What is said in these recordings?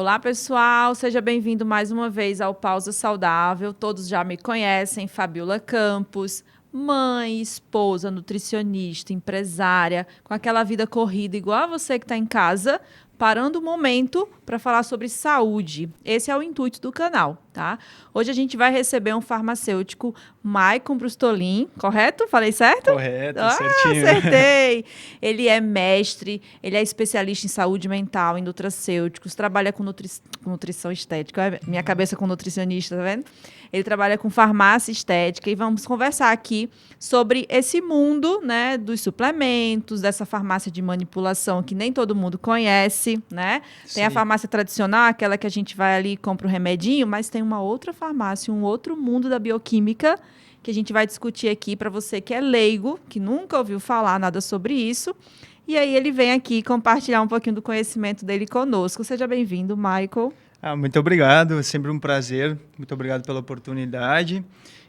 Olá, pessoal, seja bem-vindo mais uma vez ao Pausa Saudável. Todos já me conhecem, Fabiola Campos, mãe, esposa, nutricionista, empresária, com aquela vida corrida igual a você que está em casa, parando um momento para falar sobre saúde. Esse é o intuito do canal, tá? Hoje a gente vai receber um farmacêutico, Maicon Brustolin, correto? Falei certo? Correto, certinho. Acertei! Ele é mestre, ele é especialista em saúde mental, em nutracêuticos, trabalha com nutrição estética, minha cabeça com nutricionista, tá vendo? Ele trabalha com farmácia estética e vamos conversar aqui sobre esse mundo, né, dos suplementos, dessa farmácia de manipulação que nem todo mundo conhece, né? Tem a Sim. farmácia tradicional, aquela que a gente vai ali e compra o remedinho, mas tem uma outra farmácia, um outro mundo da bioquímica que a gente vai discutir aqui para você que é leigo, que nunca ouviu falar nada sobre isso. E aí ele vem aqui compartilhar um pouquinho do conhecimento dele conosco. Seja bem-vindo, Michael. Muito obrigado, é sempre um prazer. Muito obrigado pela oportunidade.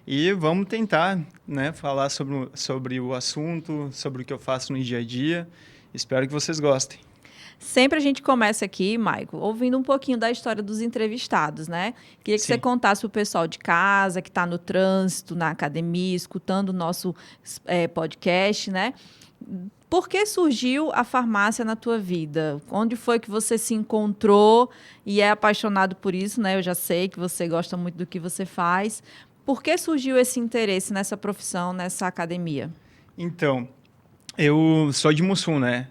E vamos tentar, né, falar sobre o assunto, sobre o que eu faço no dia a dia. Espero que vocês gostem. Sempre a gente começa aqui, Michael, ouvindo um pouquinho da história dos entrevistados, né? Queria que você contasse para o pessoal de casa, que está no trânsito, na academia, escutando o nosso podcast, né? Por que surgiu a farmácia na tua vida? Onde foi que você se encontrou e é apaixonado por isso, né? Eu já sei que você gosta muito do que você faz. Por que surgiu esse interesse nessa profissão, nessa academia? Então, eu sou de Mussum, né?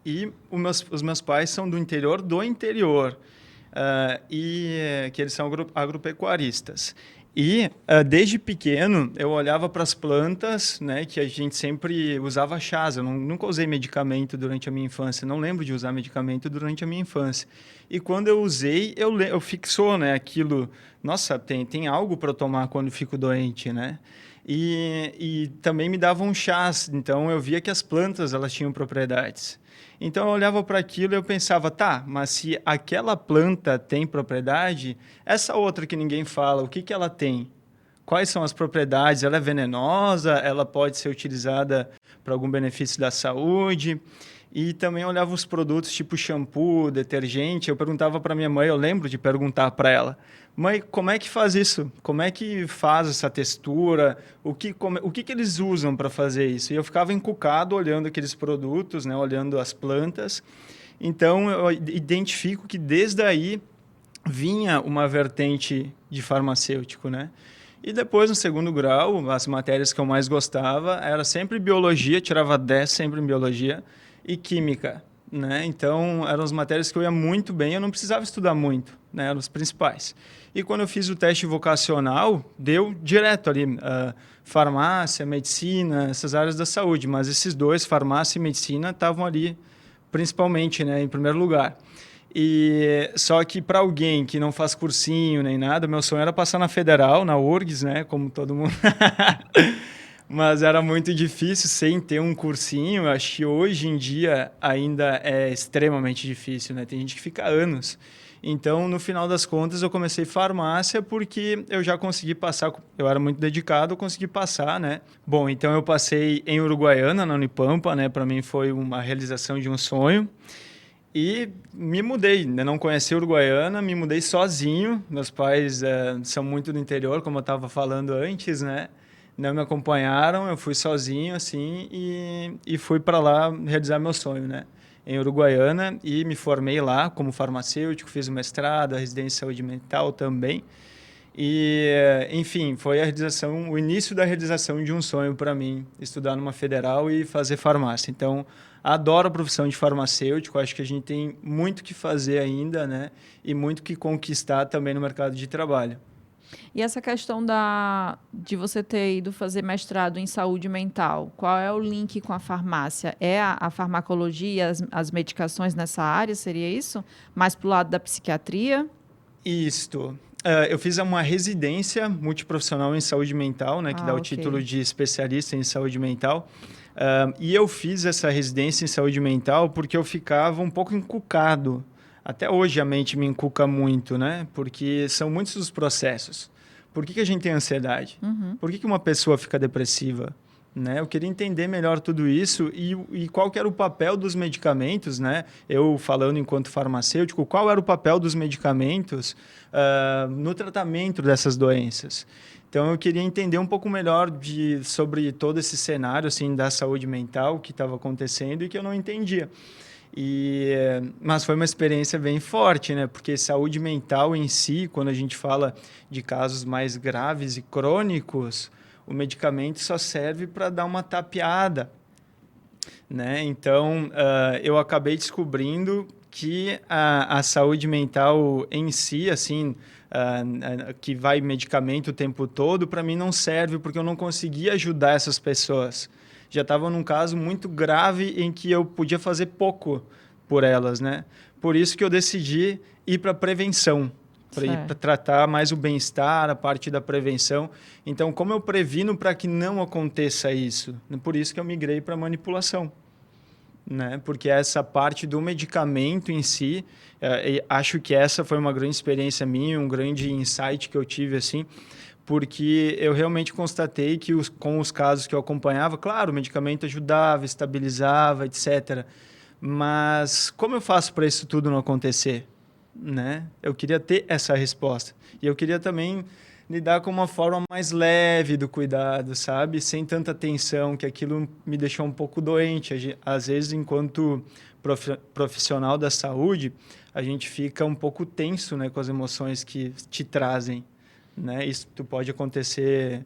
E os meus pais são do interior que eles são agropecuaristas. E desde pequeno eu olhava para as plantas, né, que a gente sempre usava chás. Eu nunca usei medicamento durante a minha infância, não lembro de usar medicamento durante a minha infância. E quando eu usei, eu fixou, né, aquilo. Nossa, tem algo para tomar quando fico doente, né? E também me davam chás, então eu via que as plantas elas tinham propriedades. Então eu olhava para aquilo e eu pensava, tá, mas se aquela planta tem propriedade, essa outra que ninguém fala, o que ela tem? Quais são as propriedades? Ela é venenosa? Ela pode ser utilizada para algum benefício da saúde? E também olhava os produtos tipo shampoo, detergente. Eu perguntava para minha mãe, eu lembro de perguntar para ela, mãe, como é que faz isso? Como é que faz essa textura? O que eles usam para fazer isso? E eu ficava encucado olhando aqueles produtos, né, olhando as plantas. Então, eu identifico que desde aí vinha uma vertente de farmacêutico, né? E depois, no segundo grau, as matérias que eu mais gostava era sempre biologia, tirava 10 sempre em biologia, e química, né? Então, eram as matérias que eu ia muito bem, eu não precisava estudar muito, né? Eram os principais. E quando eu fiz o teste vocacional, deu direto ali, farmácia, medicina, essas áreas da saúde, mas esses dois, farmácia e medicina, estavam ali principalmente, né, em primeiro lugar. E só que para alguém que não faz cursinho nem nada, meu sonho era passar na Federal, na URGS, né, como todo mundo. Mas era muito difícil sem ter um cursinho. Eu acho que hoje em dia ainda é extremamente difícil, né? Tem gente que fica anos. Então, no final das contas, eu comecei farmácia porque eu já consegui passar. Eu era muito dedicado, eu consegui passar, né? Bom, então eu passei em Uruguaiana, na Unipampa, né? Para mim foi uma realização de um sonho. E me mudei, né? Não conheci Uruguaiana, me mudei sozinho. Meus pais são muito do interior, como eu estava falando antes, né? Não me acompanharam, eu fui sozinho, assim, e fui para lá realizar meu sonho, né? Em Uruguaiana, e me formei lá como farmacêutico, fiz o mestrado, a residência em saúde mental também. E, enfim, foi o início da realização de um sonho para mim, estudar numa federal e fazer farmácia. Então, adoro a profissão de farmacêutico, acho que a gente tem muito que fazer ainda, né? E muito que conquistar também no mercado de trabalho. E essa questão de você ter ido fazer mestrado em saúde mental, qual é o link com a farmácia? É a farmacologia, as medicações nessa área, seria isso? Mais para o lado da psiquiatria? Isto. Eu fiz uma residência multiprofissional em saúde mental, né, que dá o título de especialista em saúde mental. E eu fiz essa residência em saúde mental porque eu ficava um pouco encucado. Até hoje a mente me encuca muito, né? Porque são muitos os processos. Por que a gente tem ansiedade? Uhum. Por que uma pessoa fica depressiva? né? Eu queria entender melhor tudo isso e qual que era o papel dos medicamentos, né? Eu falando enquanto farmacêutico, qual era o papel dos medicamentos no tratamento dessas doenças? Então, eu queria entender um pouco melhor sobre todo esse cenário assim, da saúde mental que estava acontecendo e que eu não entendia. Mas foi uma experiência bem forte, né? Porque saúde mental em si, quando a gente fala de casos mais graves e crônicos, o medicamento só serve para dar uma tapeada, né? Então, eu acabei descobrindo que a saúde mental em si, assim, que vai medicamento o tempo todo, para mim não serve, porque eu não conseguia ajudar essas pessoas. Já estava num caso muito grave em que eu podia fazer pouco por elas, né? Por isso que eu decidi ir para a prevenção, para ir para tratar mais o bem-estar, a parte da prevenção. Então, como eu previno para que não aconteça isso? Por isso que eu migrei para manipulação, né? Porque essa parte do medicamento em si, acho que essa foi uma grande experiência minha, um grande insight que eu tive, assim, porque eu realmente constatei que com os casos que eu acompanhava, claro, o medicamento ajudava, estabilizava, etc. Mas como eu faço para isso tudo não acontecer, né? Eu queria ter essa resposta. E eu queria também lidar com uma forma mais leve do cuidado, sabe? Sem tanta tensão, que aquilo me deixou um pouco doente. Às vezes, enquanto profissional da saúde, a gente fica um pouco tenso, né, com as emoções que te trazem, né? Isso pode acontecer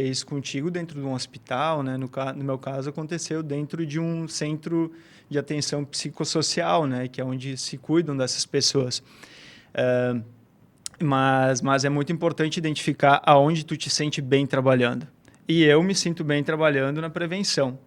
isso contigo dentro de um hospital, né? No meu caso, aconteceu dentro de um centro de atenção psicossocial, né? Que é onde se cuidam dessas pessoas. Mas é muito importante identificar aonde tu te sente bem trabalhando. E eu me sinto bem trabalhando na prevenção,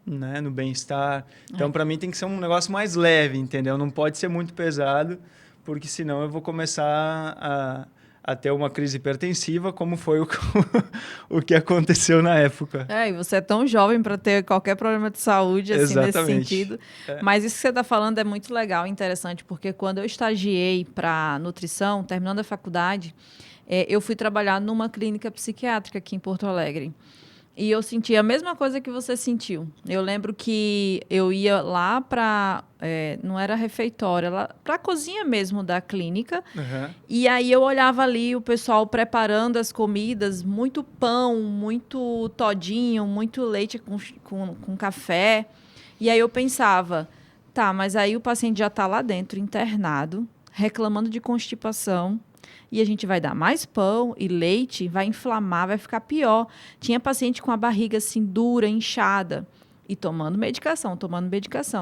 né? No bem-estar. Então, para mim, tem que ser um negócio mais leve, entendeu? Não pode ser muito pesado, porque senão eu vou começar a ter uma crise hipertensiva, como foi o que aconteceu na época. E você é tão jovem para ter qualquer problema de saúde, assim, nesse sentido. Mas isso que você está falando é muito legal e interessante, porque quando eu estagiei para nutrição, terminando a faculdade, eu fui trabalhar numa clínica psiquiátrica aqui em Porto Alegre. E eu senti a mesma coisa que você sentiu. Eu lembro que eu ia lá para... não era refeitório, para a cozinha mesmo da clínica. Uhum. E aí eu olhava ali o pessoal preparando as comidas, muito pão, muito todinho, muito leite com café. E aí eu pensava, tá, mas aí o paciente já está lá dentro, internado, reclamando de constipação. E a gente vai dar mais pão e leite, vai inflamar, vai ficar pior. Tinha paciente com a barriga assim dura, inchada, e tomando medicação,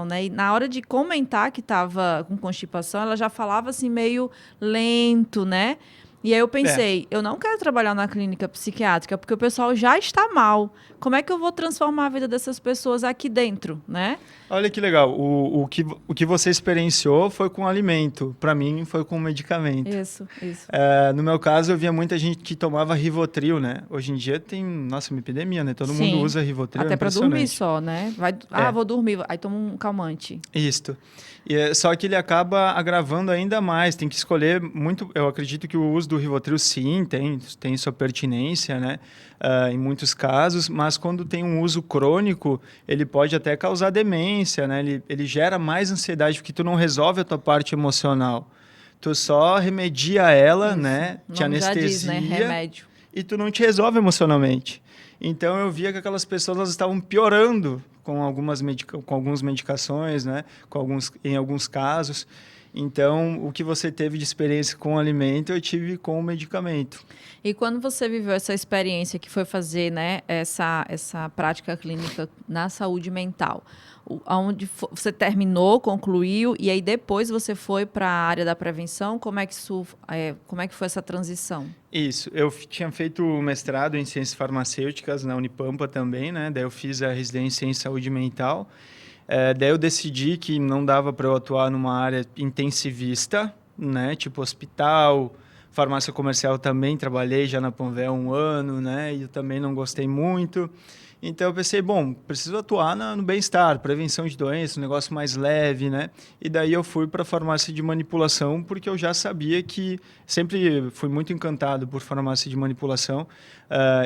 né? E na hora de comentar que estava com constipação, ela já falava assim meio lento, né? E aí eu pensei, eu não quero trabalhar na clínica psiquiátrica, porque o pessoal já está mal. Como é que eu vou transformar a vida dessas pessoas aqui dentro, né? Olha que legal. O que você experienciou foi com alimento. Para mim, foi com medicamento. Isso. No meu caso, eu via muita gente que tomava Rivotril, né? Hoje em dia tem, nossa, uma epidemia, né? Todo mundo usa Rivotril. Até para dormir só, né? Vou dormir, aí toma um calmante. Isso. Só que ele acaba agravando ainda mais. Tem que escolher muito. Eu acredito que o uso do Rivotril, sim, tem sua pertinência, né? Em muitos casos, mas quando tem um uso crônico, ele pode até causar demência, né? Ele gera mais ansiedade, porque tu não resolve a tua parte emocional. Tu só remedia ela, né? Te anestesia. Já diz, né? Remédio. E tu não te resolve emocionalmente. Então, eu via que aquelas pessoas elas estavam piorando com algumas medicações, né? Em alguns casos. Então, o que você teve de experiência com o alimento, eu tive com o medicamento. E quando você viveu essa experiência que foi fazer, né, essa prática clínica na saúde mental, onde você terminou, concluiu, e aí depois você foi para a área da prevenção, como é que foi essa transição? Isso, eu tinha feito o mestrado em ciências farmacêuticas na Unipampa também, né? Daí eu fiz a residência em saúde mental. Daí eu decidi que não dava para eu atuar numa área intensivista, né? Tipo hospital, Farmácia comercial também trabalhei já na Panvel 1 ano, né? E eu também não gostei muito. Então eu pensei, bom, preciso atuar no bem-estar, prevenção de doenças, um negócio mais leve, né? E daí eu fui para a farmácia de manipulação, porque eu já sabia que sempre fui muito encantado por farmácia de manipulação,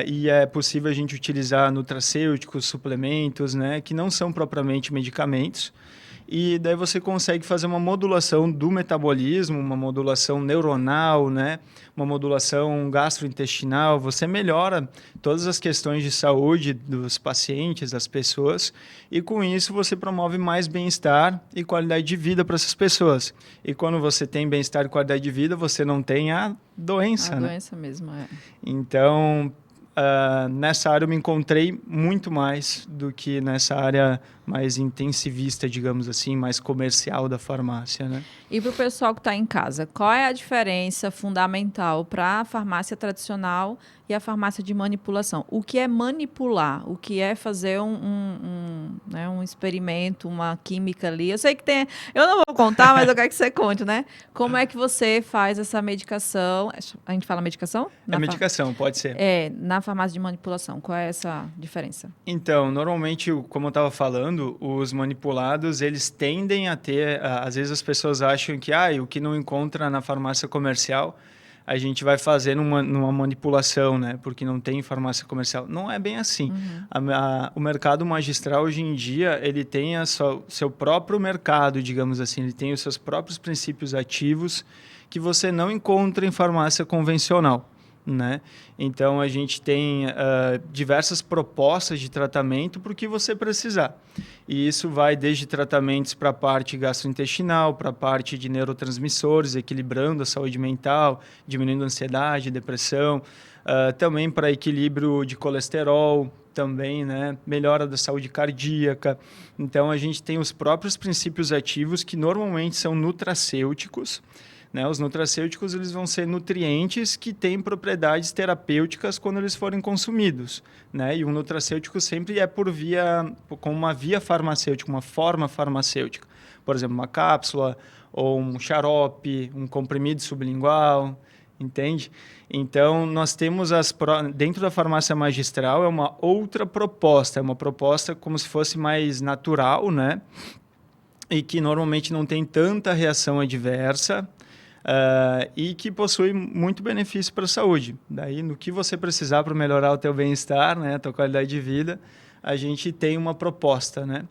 e é possível a gente utilizar nutracêuticos, suplementos, né? Que não são propriamente medicamentos. E daí você consegue fazer uma modulação do metabolismo, uma modulação neuronal, né? Uma modulação gastrointestinal. Você melhora todas as questões de saúde dos pacientes, das pessoas, e com isso você promove mais bem-estar e qualidade de vida para essas pessoas. E quando você tem bem-estar e qualidade de vida, você não tem a doença, né? A doença mesmo, é. Então, nessa área eu me encontrei muito mais do que nessa área mais intensivista, digamos assim, mais comercial da farmácia, né? E para o pessoal que está em casa, qual é a diferença fundamental para a farmácia tradicional e a farmácia de manipulação? O que é manipular? O que é fazer né, um experimento, uma química ali? Eu sei que tem... Eu não vou contar, mas eu quero que você conte, né? Como é que você faz essa medicação? A gente fala medicação? Medicação, pode ser. Na farmácia de manipulação. Qual é essa diferença? Então, normalmente, como eu estava falando, os manipulados, eles tendem a ter... Às vezes as pessoas acham que o que não encontra na farmácia comercial, a gente vai fazer numa manipulação, né? Porque não tem farmácia comercial. Não é bem assim. O mercado magistral, hoje em dia, ele tem seu próprio mercado, digamos assim. Ele tem os seus próprios princípios ativos que você não encontra em farmácia convencional, né? Então, a gente tem diversas propostas de tratamento para o que você precisar. E isso vai desde tratamentos para a parte gastrointestinal, para a parte de neurotransmissores, equilibrando a saúde mental, diminuindo a ansiedade, depressão, também para equilíbrio de colesterol, também, né? Melhora da saúde cardíaca. Então, a gente tem os próprios princípios ativos que normalmente são nutracêuticos, né? Os nutracêuticos, eles vão ser nutrientes que têm propriedades terapêuticas quando eles forem consumidos, né? E um nutracêutico sempre é com uma via farmacêutica, uma forma farmacêutica. Por exemplo, uma cápsula ou um xarope, um comprimido sublingual, entende? Então, nós temos dentro da farmácia magistral é uma outra proposta, é uma proposta como se fosse mais natural, né? E que normalmente não tem tanta reação adversa, e que possui muito benefício para a saúde. Daí, no que você precisar para melhorar o teu bem-estar, né, a tua qualidade de vida, a gente tem uma proposta, né?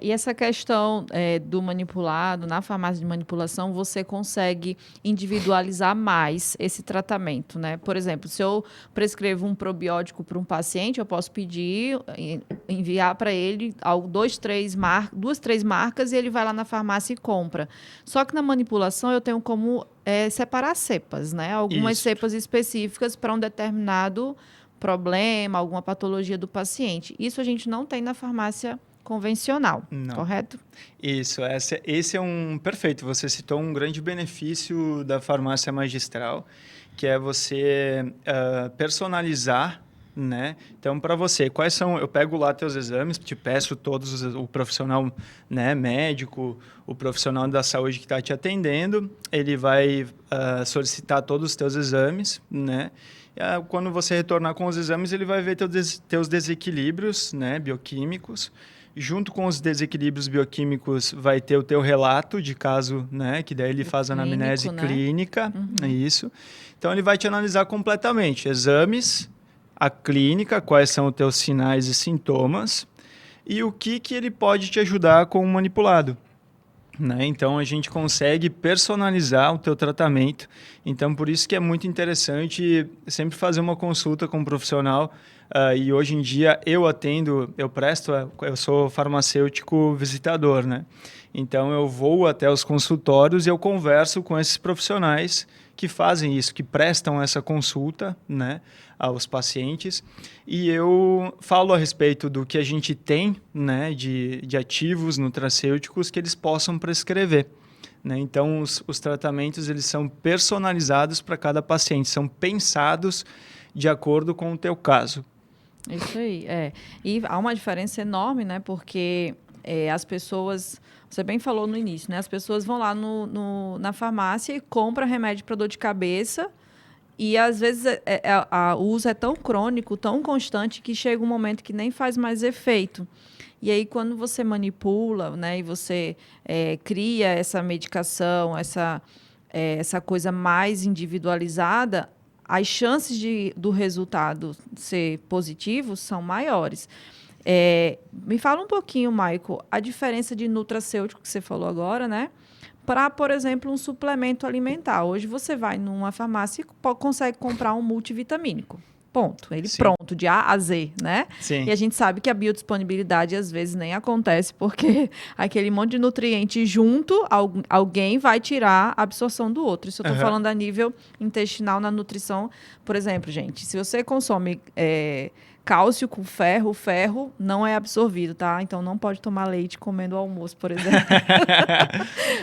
E essa questão do manipulado, na farmácia de manipulação, você consegue individualizar mais esse tratamento, né? Por exemplo, se eu prescrevo um probiótico para um paciente, eu posso pedir, enviar para ele duas, três marcas e ele vai lá na farmácia e compra. Só que na manipulação eu tenho como separar cepas, né? Algumas cepas específicas para um determinado problema, alguma patologia do paciente. Isso a gente não tem na farmácia convencional, Não. Correto? Isso, esse é um... Perfeito, você citou um grande benefício da farmácia magistral, que é você personalizar, né? Então, para você, quais são... Eu pego lá teus exames, te peço todos, o profissional, né, médico, o profissional da saúde que está te atendendo, ele vai solicitar todos os teus exames, né? Quando você retornar com os exames, ele vai ver teus desequilíbrios, né, bioquímicos. Junto com os desequilíbrios bioquímicos, vai ter o teu relato de caso, né? Que daí ele faz a anamnese clínica, isso. Então, ele vai te analisar completamente. Exames, a clínica, quais são os teus sinais e sintomas e o que ele pode te ajudar com o manipulado, né? Então, a gente consegue personalizar o teu tratamento. Então, por isso que é muito interessante sempre fazer uma consulta com um profissional. E hoje em dia eu sou farmacêutico visitador, né? Então, eu vou até os consultórios e eu converso com esses profissionais que fazem isso, que prestam essa consulta, né, aos pacientes, e eu falo a respeito do que a gente tem, né, de ativos nutracêuticos que eles possam prescrever, né? Então, os tratamentos eles são personalizados para cada paciente, são pensados de acordo com o teu caso. Isso aí, E há uma diferença enorme, né, porque as pessoas você bem falou no início, né? As pessoas vão lá na farmácia e compram remédio para dor de cabeça e, às vezes, o uso é tão crônico, tão constante, que chega um momento que nem faz mais efeito. E aí, quando você manipula, né, e você cria essa medicação, essa coisa mais individualizada, as chances do resultado ser positivo são maiores. Me fala um pouquinho, Maico, a diferença de nutracêutico que você falou agora, né? Para, por exemplo, um suplemento alimentar. Hoje você vai numa farmácia e consegue comprar um multivitamínico. Ponto. Ele Sim. pronto, de A a Z, né? Sim. E a gente sabe que a biodisponibilidade às vezes nem acontece, porque aquele monte de nutriente junto, alguém vai tirar a absorção do outro. Isso eu estou falando a nível intestinal na nutrição. Por exemplo, gente, se você consome cálcio com ferro, o ferro não é absorvido, tá? Então não pode tomar leite comendo almoço, por exemplo.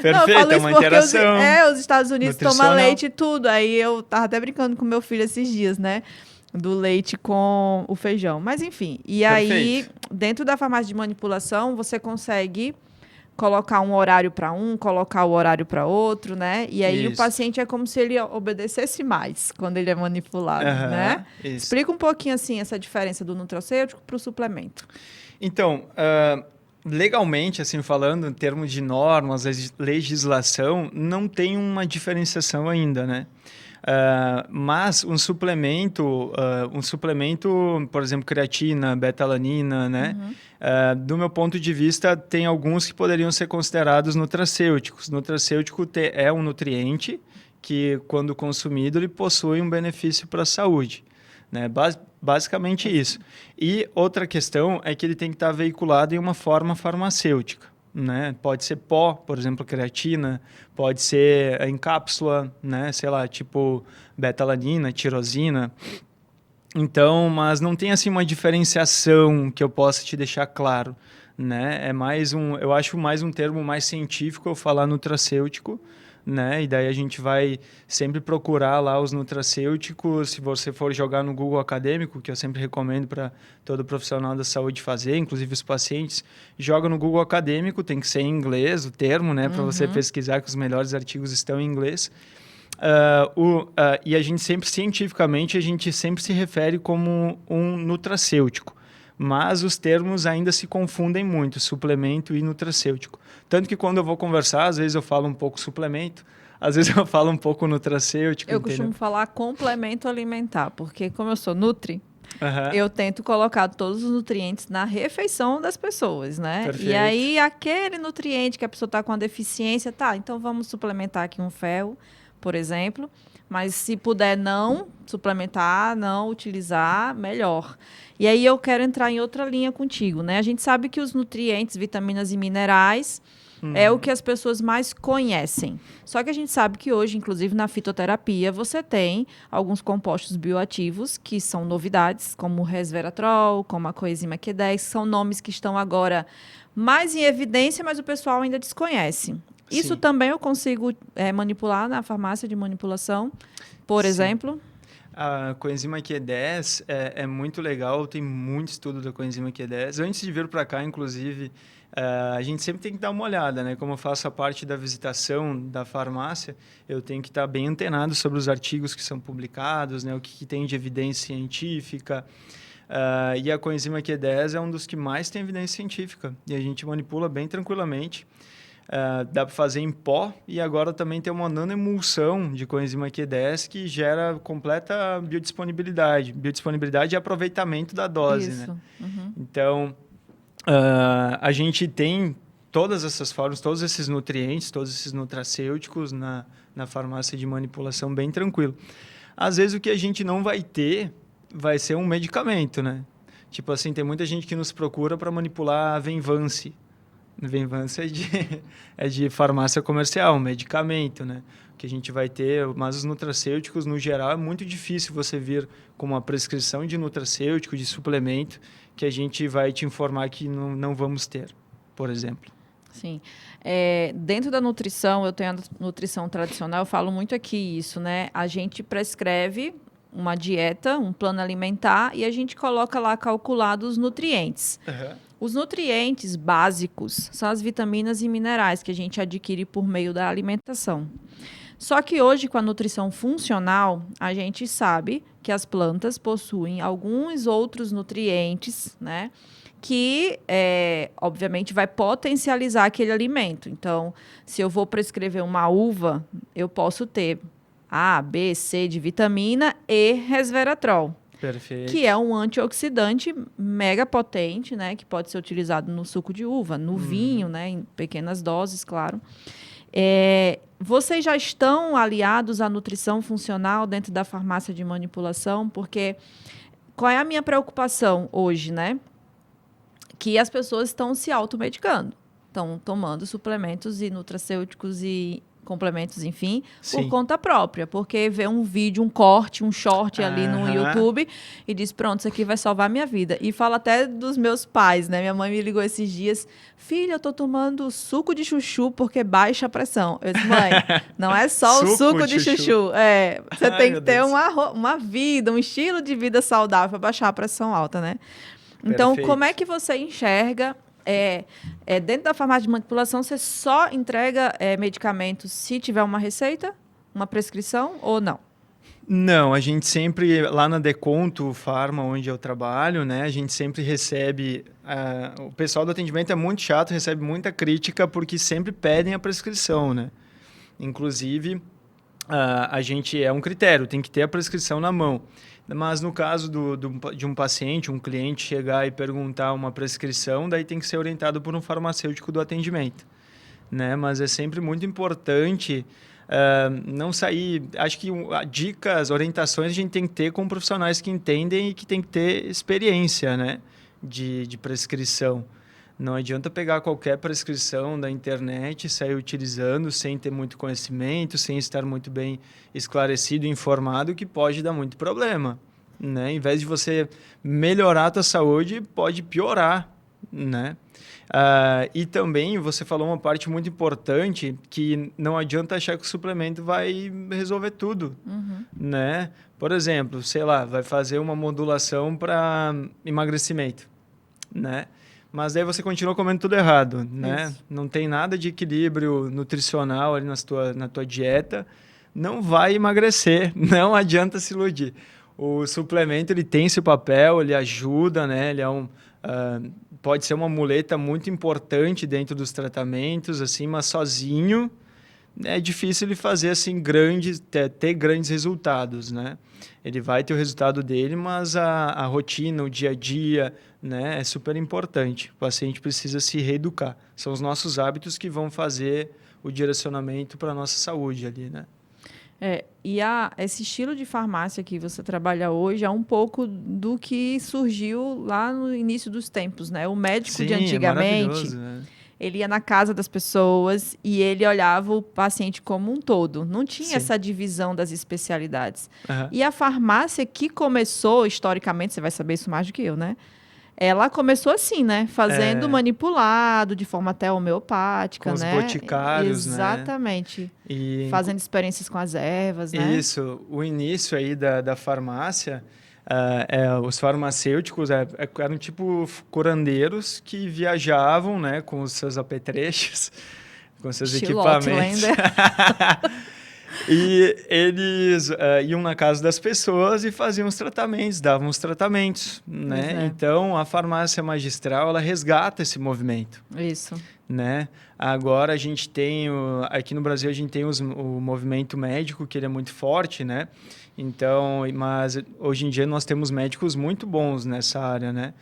Perfeito, é uma interação. Os Estados Unidos tomam leite e tudo. Aí eu tava até brincando com meu filho esses dias, né? Do leite com o feijão. Mas, enfim. E aí, dentro da farmácia de manipulação, você consegue colocar um horário para um, colocar o horário para outro, né? E aí o paciente é como se ele obedecesse mais quando ele é manipulado, né? Isso. Explica um pouquinho, assim, essa diferença do nutracêutico para o suplemento. Então, legalmente, assim, falando em termos de normas, legislação, não tem uma diferenciação ainda, né? Mas um suplemento, por exemplo, creatina, beta-alanina, né? Do meu ponto de vista, tem alguns que poderiam ser considerados nutracêuticos. Nutracêutico é um nutriente que, quando consumido, ele possui um benefício para a saúde, né? Basicamente isso. E outra questão é que ele tem que estar veiculado em uma forma farmacêutica, né? Pode ser pó, por exemplo, creatina, pode ser em cápsula, né? Sei lá, tipo beta-alanina, tirosina. Então, mas não tem assim uma diferenciação que eu possa te deixar claro, né? Eu acho mais um termo mais científico eu falar nutracêutico, né? E daí a gente vai sempre procurar lá os nutracêuticos. Se você for jogar no Google Acadêmico, que eu sempre recomendo para todo profissional da saúde fazer, inclusive os pacientes, joga no Google Acadêmico, tem que ser em inglês o termo, né? Para você pesquisar, que os melhores artigos estão em inglês. E a gente sempre, cientificamente, a gente sempre se refere como um nutracêutico. Mas os termos ainda se confundem muito, suplemento e nutracêutico. Tanto que quando eu vou conversar, às vezes eu falo um pouco suplemento, às vezes eu falo um pouco nutracêutico. Eu costumo falar complemento alimentar, porque como eu sou nutri, eu tento colocar todos os nutrientes na refeição das pessoas, né? Perfeito. E aí, aquele nutriente que a pessoa está com a deficiência, então vamos suplementar aqui um ferro, por exemplo, mas se puder não suplementar, não utilizar, melhor. E aí eu quero entrar em outra linha contigo, né? A gente sabe que os nutrientes, vitaminas e minerais é o que as pessoas mais conhecem. Só que a gente sabe que hoje, inclusive na fitoterapia, você tem alguns compostos bioativos que são novidades, como o resveratrol, como a coenzima Q10, são nomes que estão agora mais em evidência, mas o pessoal ainda desconhece. Isso também eu consigo manipular na farmácia de manipulação, por exemplo? A coenzima Q10 é muito legal, tem muito estudo da coenzima Q10. Antes de vir para cá, inclusive, a gente sempre tem que dar uma olhada, né? Como eu faço a parte da visitação da farmácia, eu tenho que estar bem antenado sobre os artigos que são publicados, né? O que tem de evidência científica. E a coenzima Q10 é um dos que mais tem evidência científica e a gente manipula bem tranquilamente. Dá para fazer em pó e agora também tem uma nanoemulsão de coenzima Q10 que gera completa biodisponibilidade e aproveitamento da dose. Isso. Né? Então, a gente tem todas essas formas, todos esses nutrientes, todos esses nutracêuticos na farmácia de manipulação bem tranquilo. Às vezes o que a gente não vai ter vai ser um medicamento, né? Tipo assim, tem muita gente que nos procura para manipular a Venvance. Venvance é de farmácia comercial, um medicamento, né? Que a gente vai ter, mas os nutracêuticos, no geral, é muito difícil você vir com uma prescrição de nutracêutico, de suplemento, que a gente vai te informar que não vamos ter, por exemplo. Sim. Dentro da nutrição, eu tenho a nutrição tradicional, eu falo muito aqui isso, né? A gente prescreve uma dieta, um plano alimentar, e a gente coloca lá calculados os nutrientes. Os nutrientes básicos são as vitaminas e minerais que a gente adquire por meio da alimentação. Só que hoje, com a nutrição funcional, a gente sabe que as plantas possuem alguns outros nutrientes, né? Que, obviamente, vai potencializar aquele alimento. Então, se eu vou prescrever uma uva, eu posso ter A, B, C de vitamina e resveratrol. Perfeito. Que é um antioxidante mega potente, né? Que pode ser utilizado no suco de uva, no vinho, né? Em pequenas doses, claro. Vocês já estão aliados à nutrição funcional dentro da farmácia de manipulação? Porque qual é a minha preocupação hoje, né? Que as pessoas estão se automedicando. Estão tomando suplementos e nutracêuticos e complementos, enfim, por conta própria. Porque vê um vídeo, um corte, um short ali no YouTube e diz, pronto, isso aqui vai salvar a minha vida. E fala até dos meus pais, né? Minha mãe me ligou esses dias, filha, eu tô tomando suco de chuchu porque baixa a pressão. Eu disse, mãe, não é só o suco de chuchu. Você tem que ter uma vida, um estilo de vida saudável para baixar a pressão alta, né? Então, Perfeito. como é que você enxerga... dentro da farmácia de manipulação, você só entrega medicamentos se tiver uma receita, uma prescrição ou não? Não, a gente sempre, lá na Deconto Farma, onde eu trabalho, né, a gente sempre recebe... o pessoal do atendimento é muito chato, recebe muita crítica porque sempre pedem a prescrição, né? Inclusive, a gente é um critério, tem que ter a prescrição na mão. Mas no caso de um paciente, um cliente chegar e perguntar uma prescrição, daí tem que ser orientado por um farmacêutico do atendimento, né? Mas é sempre muito importante não sair... Acho que dicas, orientações a gente tem que ter com profissionais que entendem e que tem que ter experiência, né? de prescrição. Não adianta pegar qualquer prescrição da internet e sair utilizando sem ter muito conhecimento, sem estar muito bem esclarecido e informado, que pode dar muito problema, né? Em vez de você melhorar a tua saúde, pode piorar, né? E também você falou uma parte muito importante, que não adianta achar que o suplemento vai resolver tudo, né? Por exemplo, sei lá, vai fazer uma modulação para emagrecimento, né? Mas daí você continua comendo tudo errado, né? Isso. Não tem nada de equilíbrio nutricional ali na tua dieta, não vai emagrecer, não adianta se iludir. O suplemento, ele tem seu papel, ele ajuda, né? Ele pode ser uma muleta muito importante dentro dos tratamentos, assim, mas sozinho é difícil ele fazer assim ter grandes resultados, né? Ele vai ter o resultado dele, mas a rotina, o dia a dia, né, é super importante. O paciente precisa se reeducar. São os nossos hábitos que vão fazer o direcionamento para a nossa saúde ali, né? E esse estilo de farmácia que você trabalha hoje é um pouco do que surgiu lá no início dos tempos, né? O médico de antigamente, ele ia na casa das pessoas e ele olhava o paciente como um todo. Não tinha essa divisão das especialidades. E a farmácia que começou, historicamente, você vai saber isso mais do que eu, né? Ela começou assim, né? Fazendo manipulado, de forma até homeopática, com né? Os boticários, exatamente. Né? Fazendo experiências com as ervas, né? Isso. O início aí da farmácia, os farmacêuticos eram tipo curandeiros que viajavam, né? Com os seus apetrechos, com seus equipamentos. E eles iam na casa das pessoas e faziam os tratamentos, davam os tratamentos, né? Então, a farmácia magistral, ela resgata esse movimento. Isso. Né? Agora, a gente tem... aqui no Brasil, a gente tem o movimento médico, que ele é muito forte, né? Então, mas hoje em dia, nós temos médicos muito bons nessa área, né?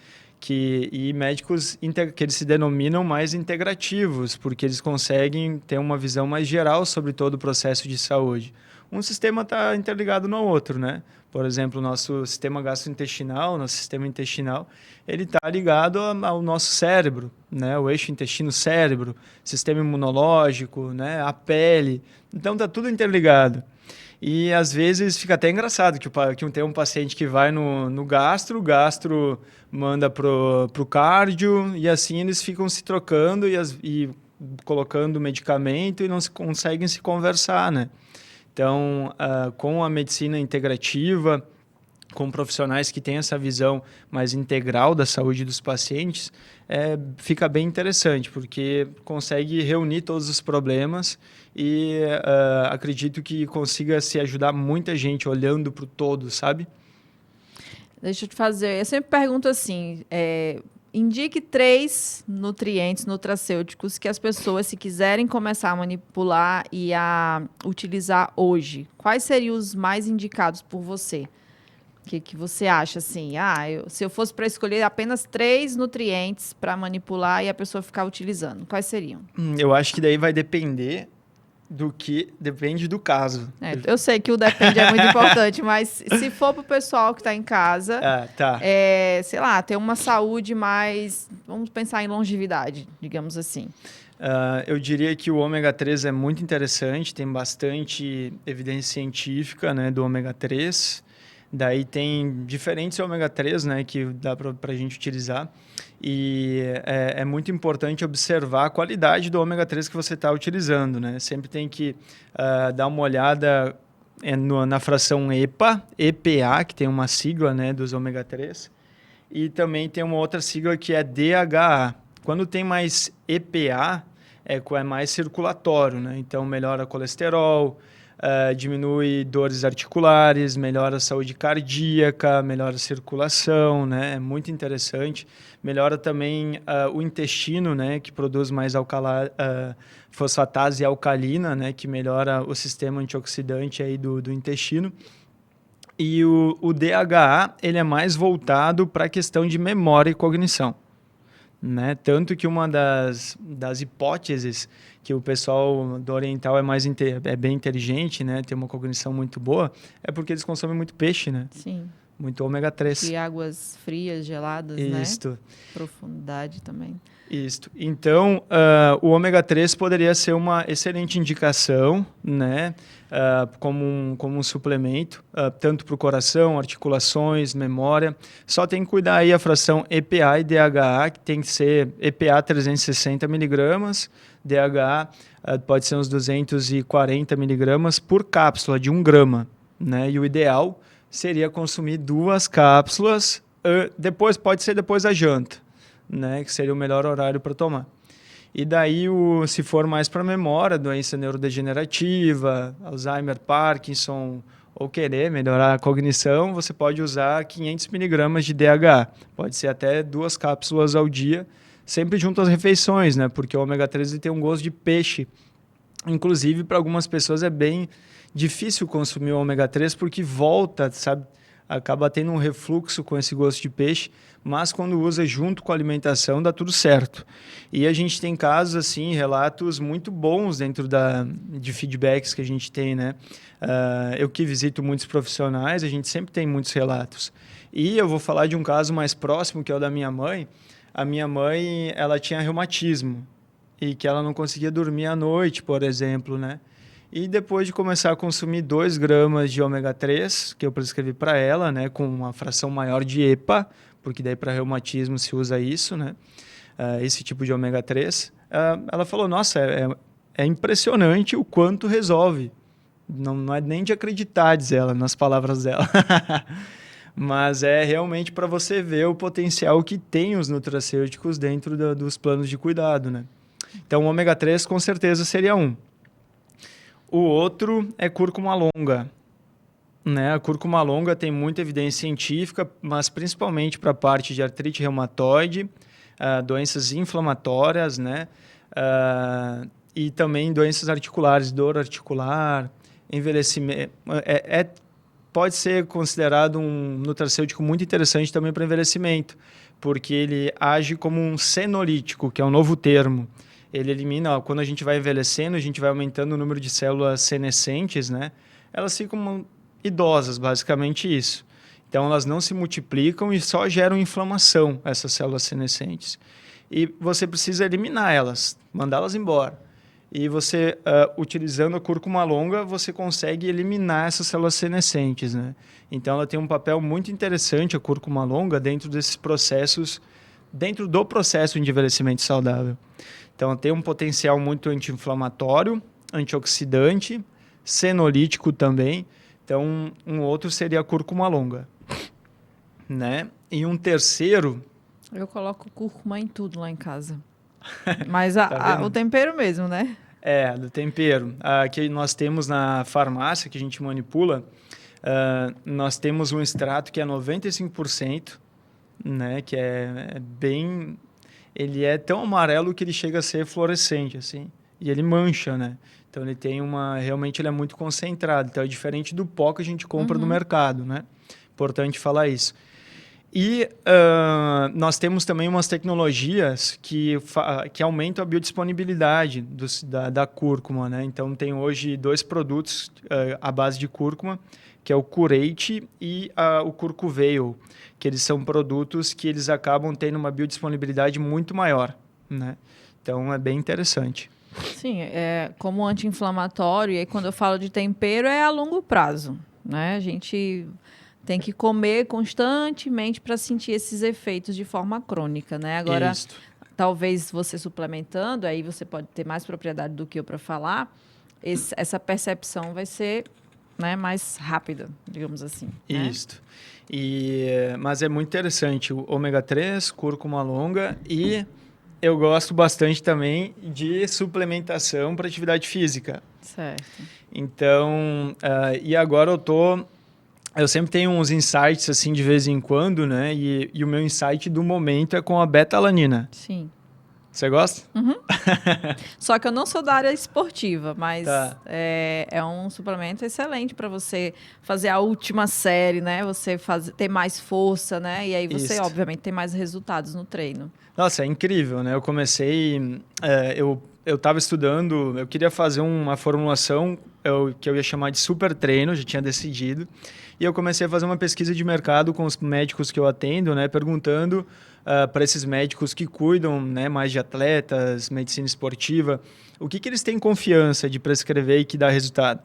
E médicos que eles se denominam mais integrativos, porque eles conseguem ter uma visão mais geral sobre todo o processo de saúde. Um sistema está interligado no outro, né? Por exemplo, o nosso sistema gastrointestinal, nosso sistema intestinal, ele está ligado ao nosso cérebro, né? O eixo intestino-cérebro, sistema imunológico, né? A pele. Então, está tudo interligado. E, às vezes, fica até engraçado que tem um paciente que vai no gastro, o gastro manda pro cardio, e assim eles ficam se trocando e colocando medicamento e não conseguem se conversar, né? Então, com a medicina integrativa, com profissionais que têm essa visão mais integral da saúde dos pacientes, fica bem interessante, porque consegue reunir todos os problemas e acredito que consiga se ajudar muita gente olhando para o todo, sabe? Deixa eu te fazer, eu sempre pergunto assim, indique 3 nutrientes nutracêuticos que as pessoas, se quiserem começar a manipular e a utilizar hoje, quais seriam os mais indicados por você? O que você acha, assim? Se eu fosse para escolher apenas 3 nutrientes para manipular e a pessoa ficar utilizando, quais seriam? Eu acho que daí vai depender depende do caso. Eu sei que o depende é muito importante, mas se for para o pessoal que está em casa, tá. sei lá, ter uma saúde mais, vamos pensar em longevidade, digamos assim. Eu diria que o ômega 3 é muito interessante, tem bastante evidência científica, né, do ômega 3. Daí tem diferentes ômega 3, né, que dá para a gente utilizar. E é muito importante observar a qualidade do ômega 3 que você está utilizando, né? Sempre tem que dar uma olhada na fração EPA, que tem uma sigla, né, dos ômega 3. E também tem uma outra sigla que é DHA. Quando tem mais EPA, é mais circulatório, né? Então melhora colesterol, diminui dores articulares, melhora a saúde cardíaca, melhora a circulação, né? É muito interessante. Melhora também o intestino, né? Que produz mais fosfatase alcalina, né? Que melhora o sistema antioxidante aí do intestino. E o DHA, ele é mais voltado para a questão de memória e cognição, né? Tanto que uma das hipóteses que o pessoal do oriental é bem inteligente, né? Tem uma cognição muito boa, é porque eles consomem muito peixe, né? Sim. Muito ômega 3. E águas frias, geladas, Isto. Né? Profundidade também. Isto. Então, o ômega 3 poderia ser uma excelente indicação, né? Como um suplemento, tanto para o coração, articulações, memória. Só tem que cuidar aí a fração EPA e DHA, que tem que ser EPA 360 miligramas, DHA pode ser uns 240 miligramas por cápsula de 1 grama, né? E o ideal seria consumir 2 cápsulas, pode ser depois da janta, né? Que seria o melhor horário para tomar. E daí, se for mais para memória, doença neurodegenerativa, Alzheimer, Parkinson, ou querer melhorar a cognição, você pode usar 500 miligramas de DHA. Pode ser até 2 cápsulas ao dia, sempre junto às refeições, né? Porque o ômega 3 tem um gosto de peixe. Inclusive, para algumas pessoas é bem difícil consumir o ômega 3 porque volta, sabe? Acaba tendo um refluxo com esse gosto de peixe, mas quando usa junto com a alimentação dá tudo certo. E a gente tem casos, assim, relatos muito bons dentro de feedbacks que a gente tem, né? Eu que visito muitos profissionais, a gente sempre tem muitos relatos. E eu vou falar de um caso mais próximo, que é o da minha mãe. A minha mãe, ela tinha reumatismo e que ela não conseguia dormir à noite, por exemplo, né? E depois de começar a consumir 2 gramas de ômega 3, que eu prescrevi para ela, né, com uma fração maior de EPA, porque daí para reumatismo se usa isso, né, esse tipo de ômega 3, ela falou, nossa, é impressionante o quanto resolve. Não é nem de acreditar, diz ela, nas palavras dela. Mas é realmente para você ver o potencial que tem os nutracêuticos dentro dos planos de cuidado, né? Então, o ômega 3 com certeza seria um. O outro é cúrcuma longa, né? A cúrcuma longa tem muita evidência científica, mas principalmente para a parte de artrite reumatoide, doenças inflamatórias, né? E também doenças articulares, dor articular, envelhecimento. Pode ser considerado um nutracêutico muito interessante também para envelhecimento, porque ele age como um senolítico, que é um novo termo. Ele elimina, quando a gente vai envelhecendo, a gente vai aumentando o número de células senescentes, né? Elas ficam idosas, basicamente isso. Então, elas não se multiplicam e só geram inflamação, essas células senescentes. E você precisa eliminar elas, mandá-las embora. E você, utilizando a cúrcuma longa, você consegue eliminar essas células senescentes, né? Então, ela tem um papel muito interessante, a cúrcuma longa, dentro desses processos, dentro do processo de envelhecimento saudável. Então, tem um potencial muito anti-inflamatório, antioxidante, senolítico também. Então, um outro seria a cúrcuma longa. né? E um terceiro... Eu coloco cúrcuma em tudo lá em casa. Mas Tá o tempero mesmo, né? Do tempero. Que nós temos na farmácia, que a gente manipula, nós temos um extrato que é 95%, né? Que é bem... Ele é tão amarelo que ele chega a ser fluorescente, assim. E ele mancha, né? Então, ele tem realmente, ele é muito concentrado. Então, é diferente do pó que a gente compra no mercado, né? Importante falar isso. E nós temos também umas tecnologias que aumentam a biodisponibilidade da cúrcuma, né? Então, tem hoje 2 produtos à base de cúrcuma, que é o Curate e o Curcuveil, que eles são produtos que eles acabam tendo uma biodisponibilidade muito maior, né? Então, é bem interessante. Sim, como anti-inflamatório, e aí quando eu falo de tempero é a longo prazo, né? A gente tem que comer constantemente para sentir esses efeitos de forma crônica, né? Agora, talvez você suplementando, aí você pode ter mais propriedade do que eu para falar, essa percepção vai ser, né, mais rápida, digamos assim. Isso. Mas é muito interessante o ômega 3, cúrcuma longa, e eu gosto bastante também de suplementação para atividade física. Certo. Então, e agora eu sempre tenho uns insights assim de vez em quando, né? E o meu insight do momento é com a beta-alanina. Sim. Você gosta? Uhum. Só que eu não sou da área esportiva, mas é um suplemento excelente para você fazer a última série, né? Você ter mais força, né? E aí você, obviamente, tem mais resultados no treino. Nossa, é incrível, né? Eu comecei... eu estava estudando, eu queria fazer uma formulação que eu ia chamar de super treino, já tinha decidido. E eu comecei a fazer uma pesquisa de mercado com os médicos que eu atendo, né? Perguntando para esses médicos que cuidam, né, mais de atletas, medicina esportiva, o que eles têm confiança de prescrever e que dá resultado.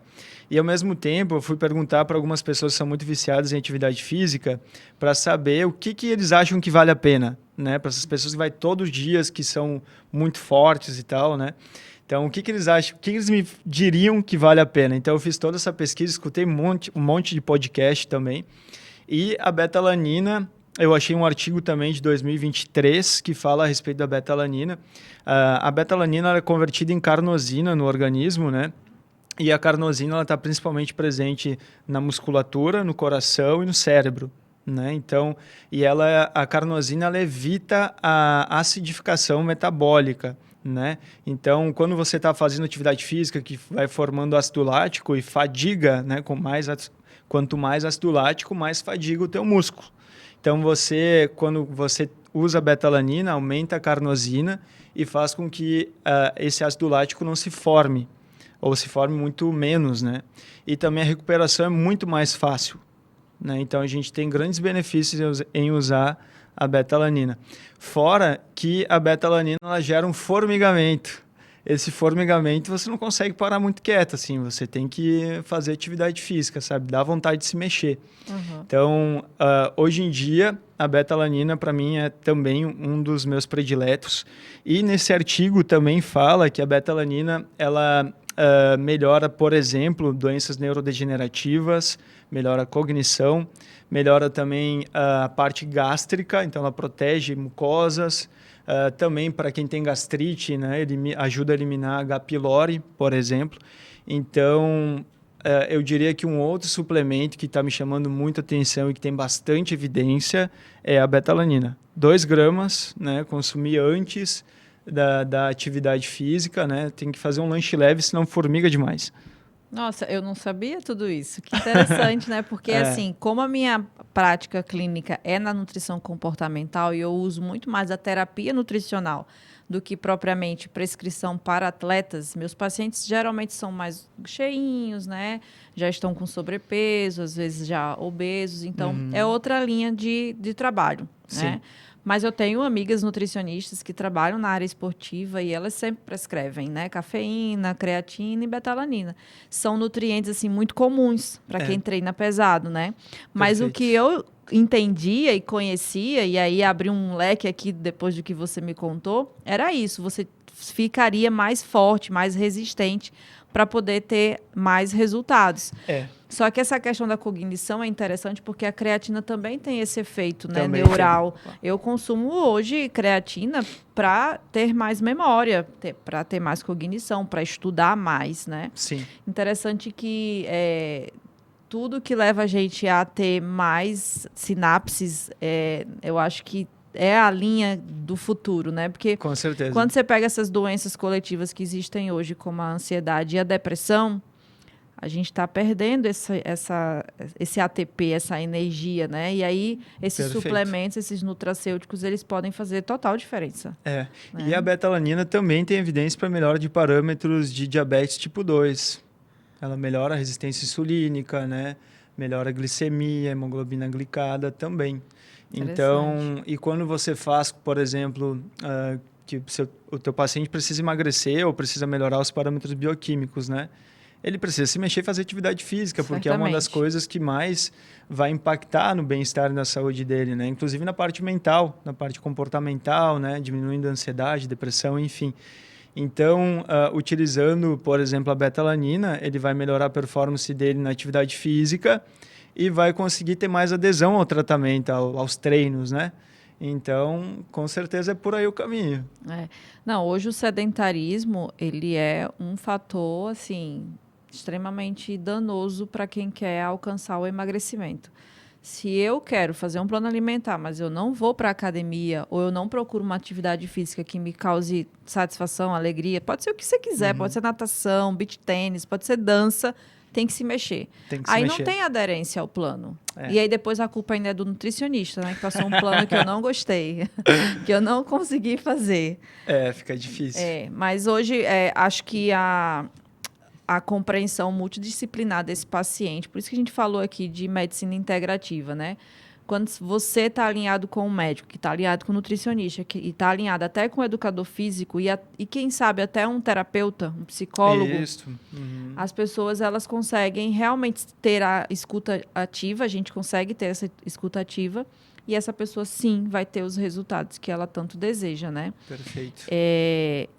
E, ao mesmo tempo, eu fui perguntar para algumas pessoas que são muito viciadas em atividade física para saber o que eles acham que vale a pena, né? Para essas pessoas que vai todos os dias, que são muito fortes e tal, né? Então, o que eles acham, o que eles me diriam que vale a pena? Então, eu fiz toda essa pesquisa, escutei um monte de podcast também. E a beta-alanina, eu achei um artigo também de 2023 que fala a respeito da beta-alanina. A beta-alanina é convertida em carnosina no organismo, né? E a carnosina está principalmente presente na musculatura, no coração e no cérebro, né? Então, a carnosina ela evita a acidificação metabólica, né? Então, quando você está fazendo atividade física que vai formando ácido lático e fadiga, né? Quanto mais ácido lático, mais fadiga o teu músculo. Então, quando você usa a beta-alanina, aumenta a carnosina e faz com que esse ácido lático não se forme, ou se forme muito menos, né? E também a recuperação é muito mais fácil, né? Então, a gente tem grandes benefícios em usar a beta-alanina. Fora que a beta-alanina ela gera um formigamento. Esse formigamento você não consegue parar muito quieto, assim. Você tem que fazer atividade física, sabe? Dá vontade de se mexer. Uhum. Então, hoje em dia, a beta-alanina, para mim, é também um dos meus prediletos. E nesse artigo também fala que a beta-alanina, ela melhora, por exemplo, doenças neurodegenerativas, melhora a cognição, melhora também a parte gástrica, então ela protege mucosas. Também para quem tem gastrite, né, ele ajuda a eliminar H. pylori, por exemplo. Então, eu diria que um outro suplemento que está me chamando muita atenção e que tem bastante evidência é a beta-alanina. 2 gramas, né, consumir antes da atividade física, né? Tem que fazer um lanche leve, senão formiga demais. Nossa, eu não sabia tudo isso. Que interessante, né? Porque, assim, como a minha prática clínica é na nutrição comportamental e eu uso muito mais a terapia nutricional do que propriamente prescrição para atletas, meus pacientes geralmente são mais cheinhos, né? Já estão com sobrepeso, às vezes já obesos. Então, é outra linha de trabalho, né? Mas eu tenho amigas nutricionistas que trabalham na área esportiva e elas sempre prescrevem, né? Cafeína, creatina e beta-alanina. São nutrientes, assim, muito comuns para quem treina pesado, né? Mas o que eu entendia e conhecia, e aí abri um leque aqui depois do que você me contou, era isso. Você ficaria mais forte, mais resistente para poder ter mais resultados. Só que essa questão da cognição é interessante porque a creatina também tem esse efeito, né, neural. Eu consumo hoje creatina para ter mais memória, para ter mais cognição, para estudar mais, né? Sim. Interessante que tudo que leva a gente a ter mais sinapses, eu acho que é a linha do futuro, né? Porque com certeza, quando você pega essas doenças coletivas que existem hoje, como a ansiedade e a depressão, a gente está perdendo esse ATP, essa energia, né? E aí, esses suplementos, esses nutracêuticos, eles podem fazer total diferença. Né? E a betalanina também tem evidência para melhora de parâmetros de diabetes tipo 2. Ela melhora a resistência insulínica, né? Melhora a glicemia, a hemoglobina glicada também. Então, e quando você faz, por exemplo, que o teu paciente precisa emagrecer ou precisa melhorar os parâmetros bioquímicos, né? Ele precisa se mexer e fazer atividade física, porque é uma das coisas que mais vai impactar no bem-estar e na saúde dele, né? Inclusive na parte mental, na parte comportamental, né? Diminuindo a ansiedade, depressão, enfim. Então, utilizando, por exemplo, a betalanina, ele vai melhorar a performance dele na atividade física e vai conseguir ter mais adesão ao tratamento, aos treinos, né? Então, com certeza é por aí o caminho. Não, hoje o sedentarismo, ele é um fator, assim, extremamente danoso para quem quer alcançar o emagrecimento. Se eu quero fazer um plano alimentar, mas eu não vou para a academia ou eu não procuro uma atividade física que me cause satisfação, alegria, pode ser o que você quiser, pode ser natação, beach tênis, pode ser dança, tem que se mexer. Aí não tem aderência ao plano. E aí depois a culpa ainda é do nutricionista, né? Que passou um plano que eu não gostei, que eu não consegui fazer. Fica difícil. Mas hoje acho que a compreensão multidisciplinar desse paciente, por isso que a gente falou aqui de medicina integrativa, né? Quando você está alinhado com o médico, que está alinhado com o nutricionista, e está alinhado até com o educador físico e quem sabe até um terapeuta, um psicólogo, as pessoas elas conseguem realmente ter a escuta ativa, a gente consegue ter essa escuta ativa e essa pessoa sim vai ter os resultados que ela tanto deseja, né? Perfeito.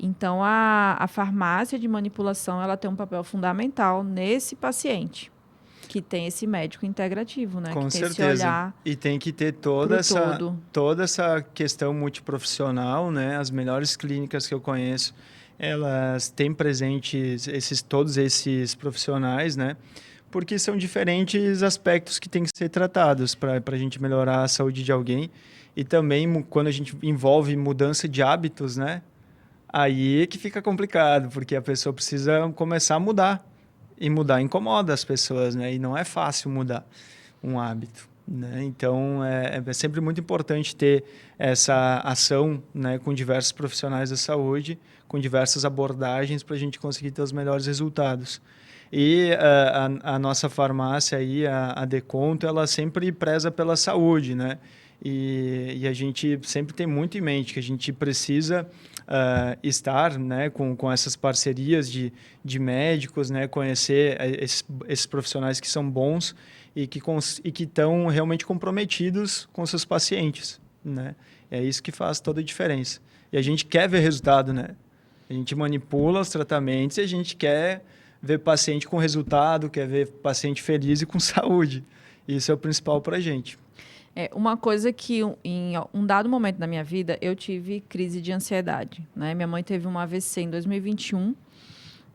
Então a farmácia de manipulação ela tem um papel fundamental nesse paciente. Que tem esse médico integrativo, né? Com que certeza. Tem esse olhar e tem que ter toda essa questão multiprofissional, né? As melhores clínicas que eu conheço, elas têm presentes todos esses profissionais, né? Porque são diferentes aspectos que têm que ser tratados para a gente melhorar a saúde de alguém. E também, quando a gente envolve mudança de hábitos, né? Aí é que fica complicado, porque a pessoa precisa começar a mudar. E mudar incomoda as pessoas, né? E não é fácil mudar um hábito, né? Então, é sempre muito importante ter essa ação, né, com diversos profissionais da saúde, com diversas abordagens para a gente conseguir ter os melhores resultados. E a nossa farmácia aí, a Deconto, ela sempre preza pela saúde, né? E a gente sempre tem muito em mente que a gente precisa estar, né, com essas parcerias de médicos, né, conhecer esses profissionais que são bons e que estão realmente comprometidos com seus pacientes, né? É isso que faz toda a diferença. E a gente quer ver resultado, né? A gente manipula os tratamentos e a gente quer ver paciente com resultado, quer ver paciente feliz e com saúde. Isso é o principal para a gente. Uma coisa que em um dado momento da minha vida eu tive crise de ansiedade, né? Minha mãe teve um AVC em 2021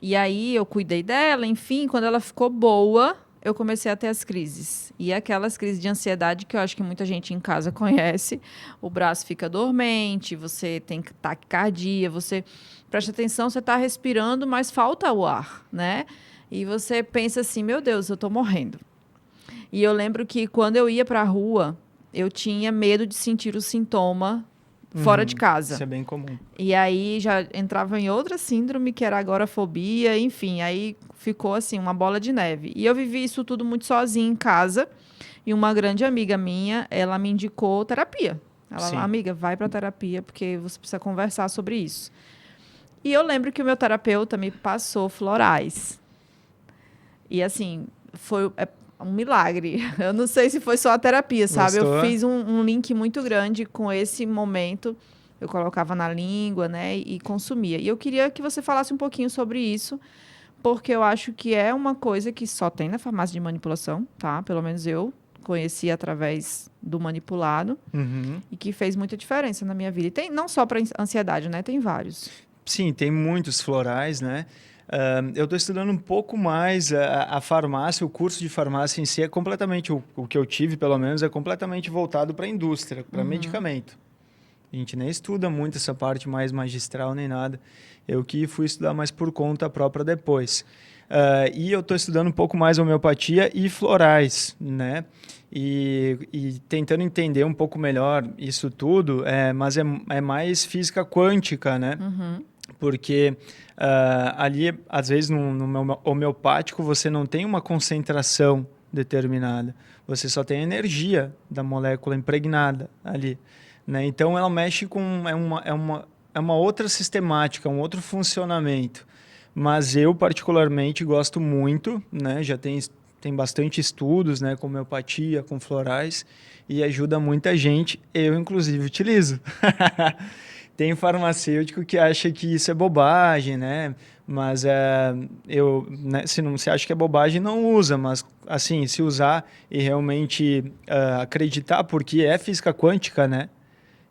e aí eu cuidei dela, enfim, quando ela ficou boa, eu comecei a ter as crises. E aquelas crises de ansiedade que eu acho que muita gente em casa conhece, o braço fica dormente, você tem taquicardia, você presta atenção, você está respirando, mas falta o ar, né? E você pensa assim, meu Deus, eu estou morrendo. E eu lembro que quando eu ia para a rua, eu tinha medo de sentir o sintoma fora de casa. Isso é bem comum. E aí já entrava em outra síndrome, que era agorafobia, enfim, aí ficou assim, uma bola de neve. E eu vivi isso tudo muito sozinha em casa, e uma grande amiga minha, ela me indicou terapia. Ela falou, amiga, vai para terapia, porque você precisa conversar sobre isso. E eu lembro que o meu terapeuta me passou florais. E assim, foi um milagre. Eu não sei se foi só a terapia, sabe? Gostou? Eu fiz um link muito grande com esse momento eu colocava na língua, né, e consumia. E eu queria que você falasse um pouquinho sobre isso, porque eu acho que é uma coisa que só tem na farmácia de manipulação, tá? Pelo menos eu conheci através do manipulado e que fez muita diferença na minha vida. E tem não só para ansiedade, né? Tem vários. Sim, tem muitos florais, né? Eu estou estudando um pouco mais a farmácia, o curso de farmácia em si é completamente, o que eu tive pelo menos, é completamente voltado para a indústria, para medicamento. A gente nem estuda muito essa parte mais magistral nem nada. Eu que fui estudar mais por conta própria depois. E eu estou estudando um pouco mais homeopatia e florais, né? E tentando entender um pouco melhor isso tudo, mas é mais física quântica, né? Porque ali, às vezes, no homeopático, você não tem uma concentração determinada. Você só tem a energia da molécula impregnada ali, né? Então, ela mexe com... É uma outra sistemática, um outro funcionamento. Mas eu, particularmente, gosto muito, né? Já tem bastante estudos, né? Com homeopatia, com florais, e ajuda muita gente. Eu, inclusive, utilizo. Tem farmacêutico que acha que isso é bobagem, né? Mas né, se não se acha que é bobagem, não usa. Mas, assim, se usar e realmente acreditar, porque é física quântica, né?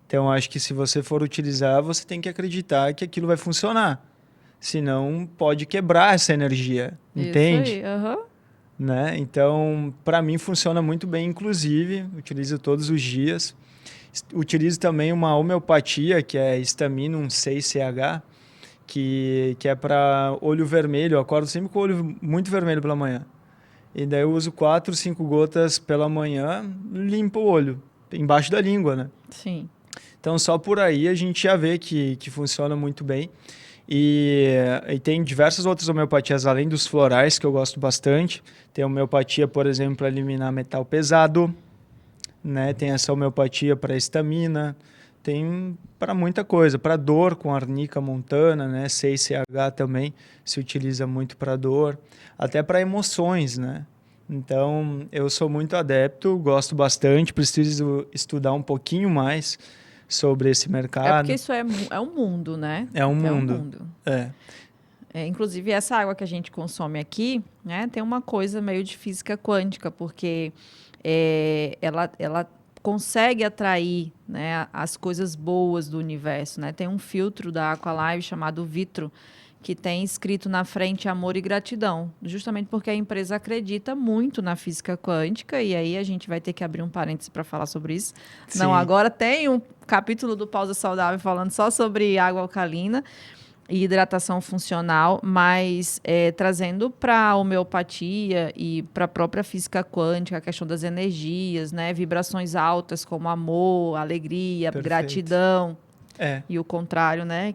Então, acho que se você for utilizar, você tem que acreditar que aquilo vai funcionar. Senão, pode quebrar essa energia, entende? Isso aí, Né? Então, para mim, funciona muito bem, inclusive, utilizo todos os dias. Utilizo também uma homeopatia, que é Histaminum 6-CH, que é para olho vermelho. Eu acordo sempre com o olho muito vermelho pela manhã. E daí eu uso 4, 5 gotas pela manhã, limpo o olho, embaixo da língua, né? Sim. Então, só por aí a gente já vê que funciona muito bem. E tem diversas outras homeopatias, além dos florais, que eu gosto bastante. Tem homeopatia, por exemplo, para eliminar metal pesado, né? Tem essa homeopatia para estamina, tem para muita coisa. Para dor, com arnica montana, né? 6-CH também se utiliza muito para dor. Até para emoções, né? Então, eu sou muito adepto, gosto bastante, preciso estudar um pouquinho mais sobre esse mercado. É porque isso é um mundo, né? É um mundo. É um mundo. Inclusive, essa água que a gente consome aqui, né, tem uma coisa meio de física quântica, porque ela consegue atrair, né, as coisas boas do universo, né? Tem um filtro da Aqualive chamado Vitro, que tem escrito na frente amor e gratidão, justamente porque a empresa acredita muito na física quântica, e aí a gente vai ter que abrir um parênteses para falar sobre isso. Sim. Não, agora tem um capítulo do Pausa Saudável falando só sobre água alcalina e hidratação funcional, mas trazendo para a homeopatia e para a própria física quântica, a questão das energias, né? Vibrações altas como amor, alegria, Perfeito. Gratidão. E o contrário, né?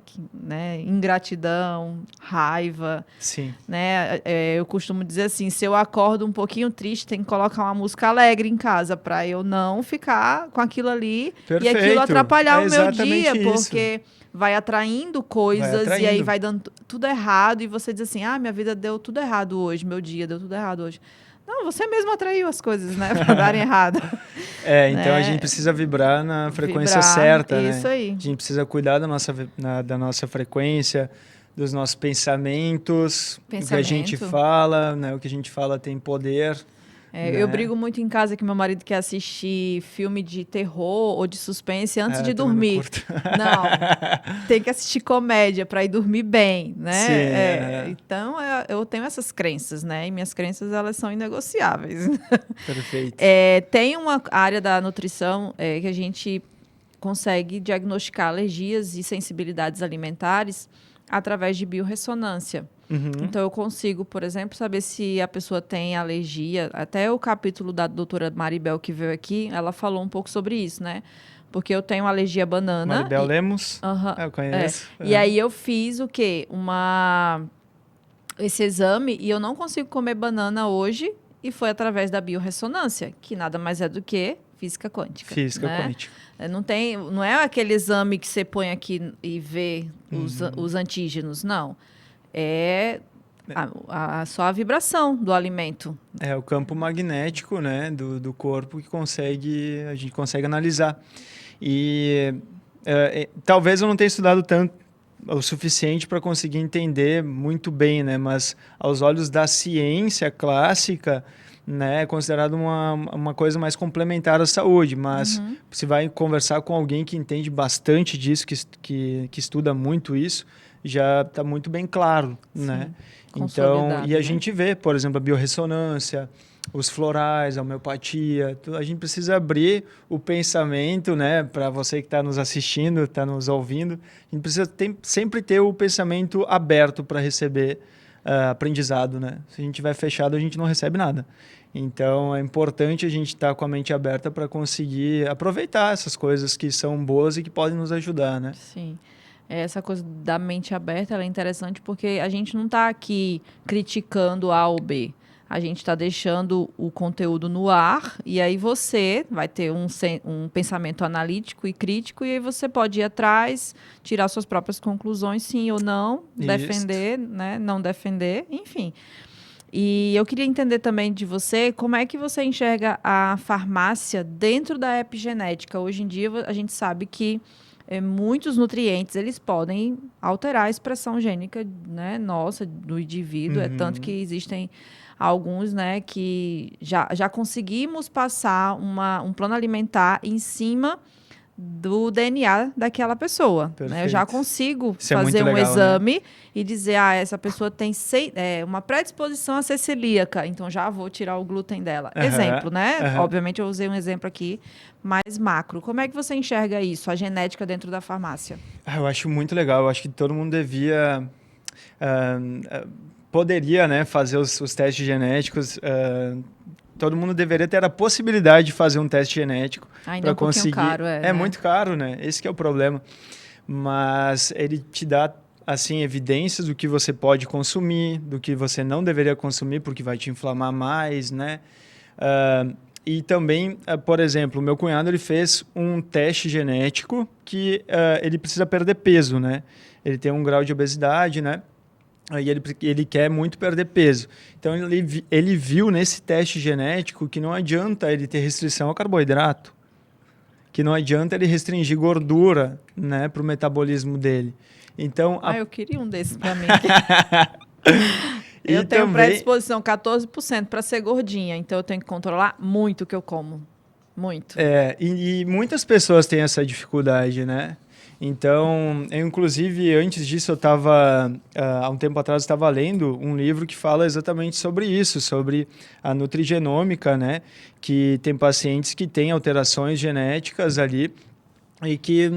Ingratidão, raiva. Sim. Né? Eu costumo dizer assim, se eu acordo um pouquinho triste, tem que colocar uma música alegre em casa para eu não ficar com aquilo ali. Perfeito. E aquilo atrapalhar o meu dia, isso. porque vai atraindo coisas e aí vai dando tudo errado e você diz assim, minha vida deu tudo errado hoje, meu dia deu tudo errado hoje. Não, você mesmo atraiu as coisas, né? Para darem errado. Então a gente precisa vibrar na frequência certa, né? Isso aí. A gente precisa cuidar da nossa frequência, dos nossos pensamentos, o que a gente fala, né? O que a gente fala tem poder. Né? Eu brigo muito em casa que meu marido quer assistir filme de terror ou de suspense antes de dormir. Não, tem que assistir comédia para ir dormir bem, né? Sim, Então, eu tenho essas crenças, né? E minhas crenças, elas são inegociáveis. Perfeito. Tem uma área da nutrição que a gente consegue diagnosticar alergias e sensibilidades alimentares através de biorressonância. Então, eu consigo, por exemplo, saber se a pessoa tem alergia. Até o capítulo da doutora Maribel, que veio aqui, ela falou um pouco sobre isso, né? Porque eu tenho alergia à banana. Maribel Lemos? Eu conheço. E aí, eu fiz o quê? Esse exame, e eu não consigo comer banana hoje, e foi através da biorressonância, que nada mais é do que física quântica. Física né? quântica. Não é aquele exame que você põe aqui e vê os antígenos, não. É só a vibração do alimento. É o campo magnético, né, do corpo que a gente consegue analisar. E talvez eu não tenha estudado tanto o suficiente para conseguir entender muito bem, né? Mas aos olhos da ciência clássica, né, é considerado uma coisa mais complementar à saúde, mas você vai conversar com alguém que entende bastante disso, que estuda muito isso, já está muito bem claro, né? Então, e a gente vê, por exemplo, a biorressonância, os florais, a homeopatia, a gente precisa abrir o pensamento, né? Para você que está nos assistindo, está nos ouvindo, a gente precisa sempre ter o pensamento aberto para receber aprendizado, né? Se a gente tiver fechado, a gente não recebe nada. Então, é importante a gente estar com a mente aberta para conseguir aproveitar essas coisas que são boas e que podem nos ajudar, né? Sim. Essa coisa da mente aberta ela é interessante porque a gente não está aqui criticando A ou B. A gente está deixando o conteúdo no ar e aí você vai ter um pensamento analítico e crítico e aí você pode ir atrás, tirar suas próprias conclusões, sim ou não, defender, né, não defender, enfim. E eu queria entender também de você como é que você enxerga a farmácia dentro da epigenética. Hoje em dia a gente sabe que muitos nutrientes eles podem alterar a expressão gênica, né, nossa, do indivíduo. É tanto que existem alguns, né, que já conseguimos passar um plano alimentar em cima do DNA daquela pessoa. Né? Eu já consigo fazer um exame, né, e dizer, essa pessoa tem uma predisposição a ser celíaca, então já vou tirar o glúten dela. Exemplo, né? Obviamente eu usei um exemplo aqui mais macro. Como é que você enxerga isso, a genética dentro da farmácia? Eu acho muito legal. Eu acho que todo mundo poderia, né, fazer os testes genéticos. Todo mundo deveria ter a possibilidade de fazer um teste genético para conseguir. Caro, né? Muito caro, né? Esse que é o problema. Mas ele te dá assim evidências do que você pode consumir, do que você não deveria consumir porque vai te inflamar mais, né? E também, por exemplo, o meu cunhado ele fez um teste genético que ele precisa perder peso, né? Ele tem um grau de obesidade, né? Aí ele quer muito perder peso. Então, ele viu nesse teste genético que não adianta ele ter restrição ao carboidrato, que não adianta ele restringir gordura, né, para o metabolismo dele. Então, eu queria um desses para mim. Eu tenho predisposição 14% para ser gordinha, então eu tenho que controlar muito o que eu como. Muito. E muitas pessoas têm essa dificuldade, né? Então, inclusive, antes disso, eu estava, há um tempo atrás, estava lendo um livro que fala exatamente sobre isso, sobre a nutrigenômica, né? Que tem pacientes que têm alterações genéticas ali e que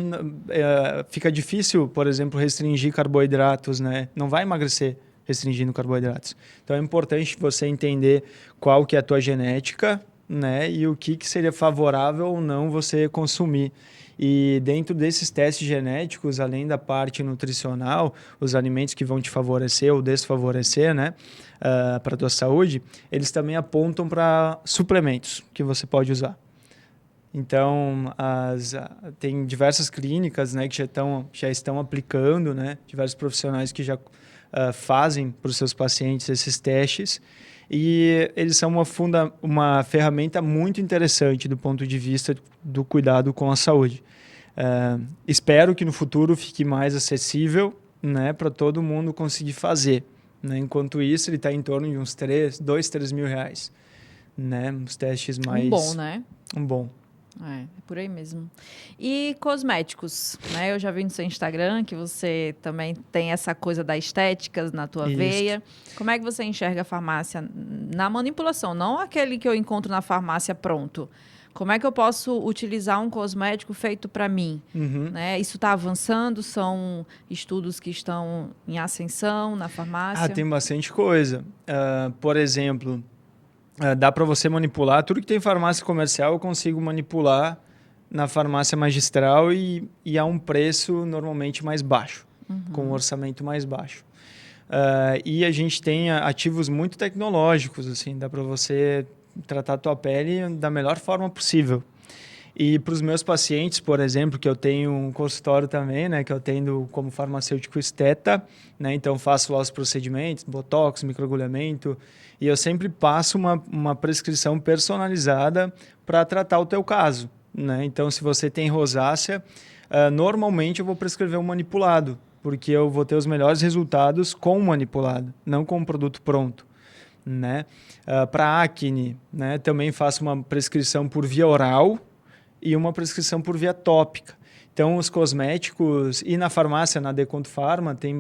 fica difícil, por exemplo, restringir carboidratos, né? Não vai emagrecer restringindo carboidratos. Então, é importante você entender qual que é a tua genética, né? E o que seria favorável ou não você consumir. E dentro desses testes genéticos, além da parte nutricional, os alimentos que vão te favorecer ou desfavorecer, né, para a tua saúde, eles também apontam para suplementos que você pode usar. Então, tem diversas clínicas, né, que já estão aplicando, né, diversos profissionais que já fazem para os seus pacientes esses testes. E eles são uma ferramenta muito interessante do ponto de vista do cuidado com a saúde. Espero que no futuro fique mais acessível, né, para todo mundo conseguir fazer. Né? Enquanto isso, ele está em torno de uns 2-3 mil reais. Né? Os testes mais... Um bom, né? Um bom. É por aí mesmo. E cosméticos, né? Eu já vi no seu Instagram que você também tem essa coisa da estética na tua veia. Como é que você enxerga a farmácia na manipulação? Não aquele que eu encontro na farmácia pronto. Como é que eu posso utilizar um cosmético feito para mim? Né? Isso está avançando? São estudos que estão em ascensão na farmácia? Tem bastante coisa. Por exemplo... dá para você manipular. Tudo que tem farmácia comercial eu consigo manipular na farmácia magistral e a um preço normalmente mais baixo, com um orçamento mais baixo. E a gente tem ativos muito tecnológicos, assim, dá para você tratar a tua pele da melhor forma possível. E para os meus pacientes, por exemplo, que eu tenho um consultório também, né, que eu atendo como farmacêutico esteta, né, então faço lá os procedimentos, botox, microagulhamento, e eu sempre passo uma prescrição personalizada para tratar o teu caso. Né? Então, se você tem rosácea, normalmente eu vou prescrever um manipulado, porque eu vou ter os melhores resultados com o manipulado, não com o produto pronto, né? Para acne, né, também faço uma prescrição por via oral e uma prescrição por via tópica. Então, os cosméticos, e na farmácia, na Deconto Pharma, tem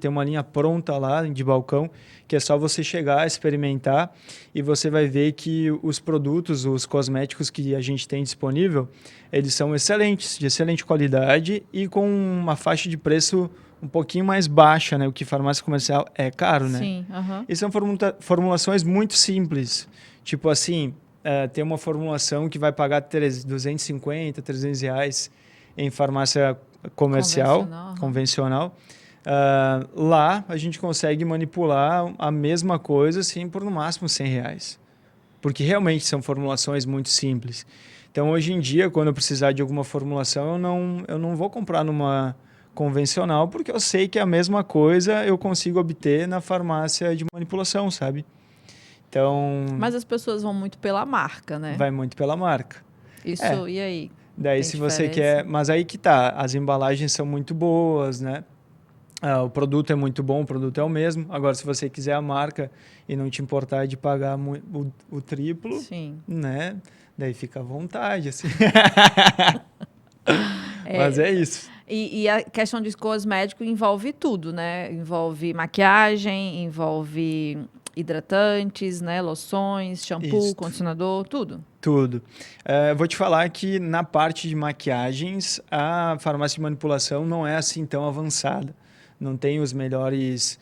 uma linha pronta lá de balcão, que é só você chegar, experimentar, e você vai ver que os produtos, os cosméticos que a gente tem disponível, eles são excelentes, de excelente qualidade e com uma faixa de preço um pouquinho mais baixa, né? O que farmácia comercial é caro, né? Sim, aham. E são formulações muito simples. Tipo assim, tem uma formulação que vai pagar 250, 300 reais em farmácia comercial, convencional. Lá a gente consegue manipular a mesma coisa assim, por no máximo 100 reais. Porque realmente são formulações muito simples. Então, hoje em dia, quando eu precisar de alguma formulação, eu não vou comprar numa convencional, porque eu sei que a mesma coisa eu consigo obter na farmácia de manipulação, sabe? Então... Mas as pessoas vão muito pela marca, né? Vai muito pela marca. Isso, e aí? Daí, se você quer... Mas aí que tá, as embalagens são muito boas, né? O produto é muito bom, o produto é o mesmo. Agora, se você quiser a marca e não te importar de pagar o triplo, sim, né? Daí fica à vontade, assim. Mas é isso. E a questão de cosmético envolve tudo, né? Envolve maquiagem, envolve hidratantes, né? Loções, shampoo, condicionador, tudo. Tudo. Vou te falar que na parte de maquiagens, a farmácia de manipulação não é assim tão avançada. Não tem os melhores,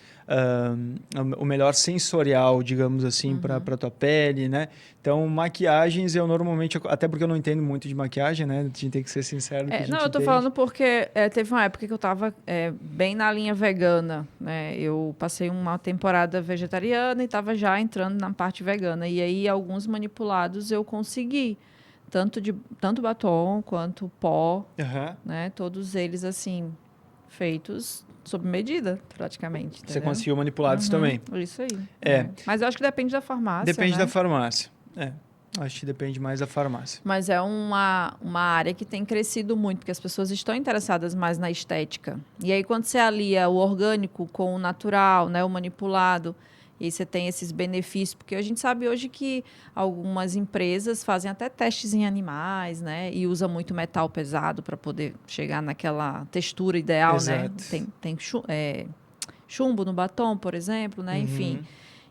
o melhor sensorial, digamos assim, para a tua pele, né? Então, maquiagens eu normalmente, até porque eu não entendo muito de maquiagem, né? A gente tem que ser sincero. Não, eu tô falando porque teve uma época que eu tava bem na linha vegana, né? Eu passei uma temporada vegetariana e tava já entrando na parte vegana. E aí, alguns manipulados eu consegui. Tanto batom quanto pó, né? Todos eles, assim, feitos sob medida, praticamente. Entendeu? Você conseguiu manipulados também. Isso aí. Mas eu acho que depende da farmácia. Depende, né? da farmácia. Acho que depende mais da farmácia. Mas é uma área que tem crescido muito, porque as pessoas estão interessadas mais na estética. E aí, quando você alia o orgânico com o natural, né, o manipulado, e aí você tem esses benefícios, porque a gente sabe hoje que algumas empresas fazem até testes em animais, né, e usa muito metal pesado para poder chegar naquela textura ideal, né? Tem chumbo no batom, por exemplo, né? Enfim.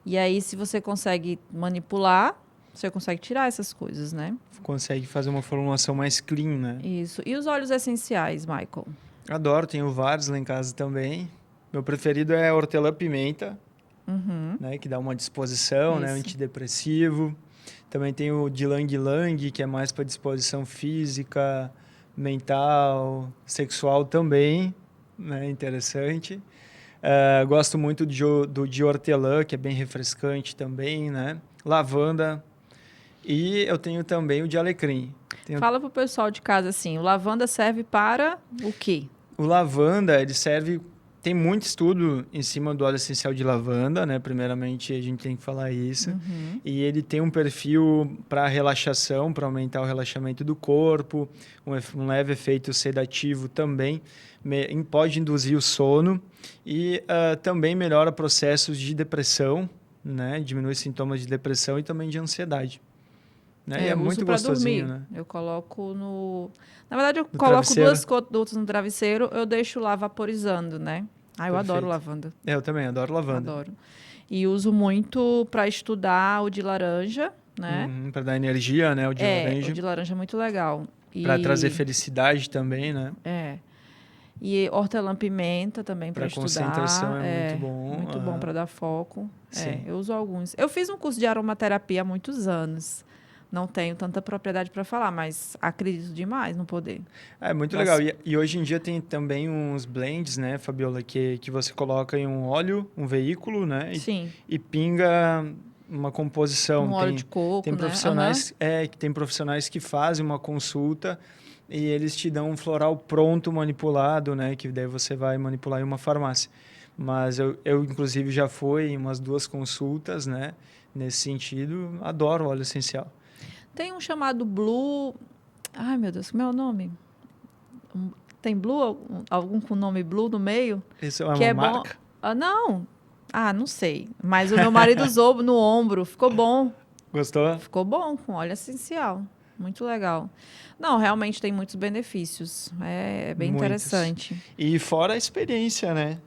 E aí, se você consegue manipular, você consegue tirar essas coisas, né? Consegue fazer uma formulação mais clean, né? Isso. E os óleos essenciais, Michael? Adoro, tenho vários lá em casa também. Meu preferido é hortelã-pimenta, né, que dá uma disposição, né, antidepressivo. Também tem o de Lang Lang, que é mais para disposição física, mental, sexual também, né, interessante. Gosto muito do de hortelã, que é bem refrescante também, né? Lavanda. E eu tenho também o de alecrim. Fala pro pessoal de casa assim, o lavanda serve para o quê? O lavanda, ele serve... Tem muito estudo em cima do óleo essencial de lavanda, né? Primeiramente, a gente tem que falar isso. E ele tem um perfil para relaxação, para aumentar o relaxamento do corpo, um leve efeito sedativo também, pode induzir o sono e também melhora processos de depressão, né? Diminui sintomas de depressão e também de ansiedade. Né? E é muito gostosinho, dormir. né? Eu coloco no... Na verdade, eu coloco duas gotas no travesseiro, eu deixo lá vaporizando, né? Eu adoro lavanda. Eu também adoro lavanda. Adoro. E uso muito para estudar o de laranja, né? Para dar energia, né? O de laranja. O de laranja é muito legal. Para trazer felicidade também, né? E hortelã-pimenta também para estudar. Para concentração é muito bom. Muito bom para dar foco. Eu uso alguns. Eu fiz um curso de aromaterapia há muitos anos. Não tenho tanta propriedade para falar, mas acredito demais no poder. É muito legal. E hoje em dia tem também uns blends, né, Fabiola, que você coloca em um óleo, um veículo, né? Sim. E pinga uma composição. Um óleo de coco, tem profissionais, tem profissionais que fazem uma consulta e eles te dão um floral pronto manipulado, né? Que daí você vai manipular em uma farmácia. Mas eu inclusive, já fui em umas 2 consultas, né? Nesse sentido, adoro óleo essencial. Tem um chamado Blue... Ai, meu Deus, como é o nome? Tem Blue? Algum com nome Blue no meio? Isso é uma que é marca? Bom. Não. Não sei. Mas o meu marido usou no ombro. Ficou bom. Gostou? Ficou bom, com óleo essencial. Muito legal. Não, realmente tem muitos benefícios. É bem interessante. E fora a experiência, né?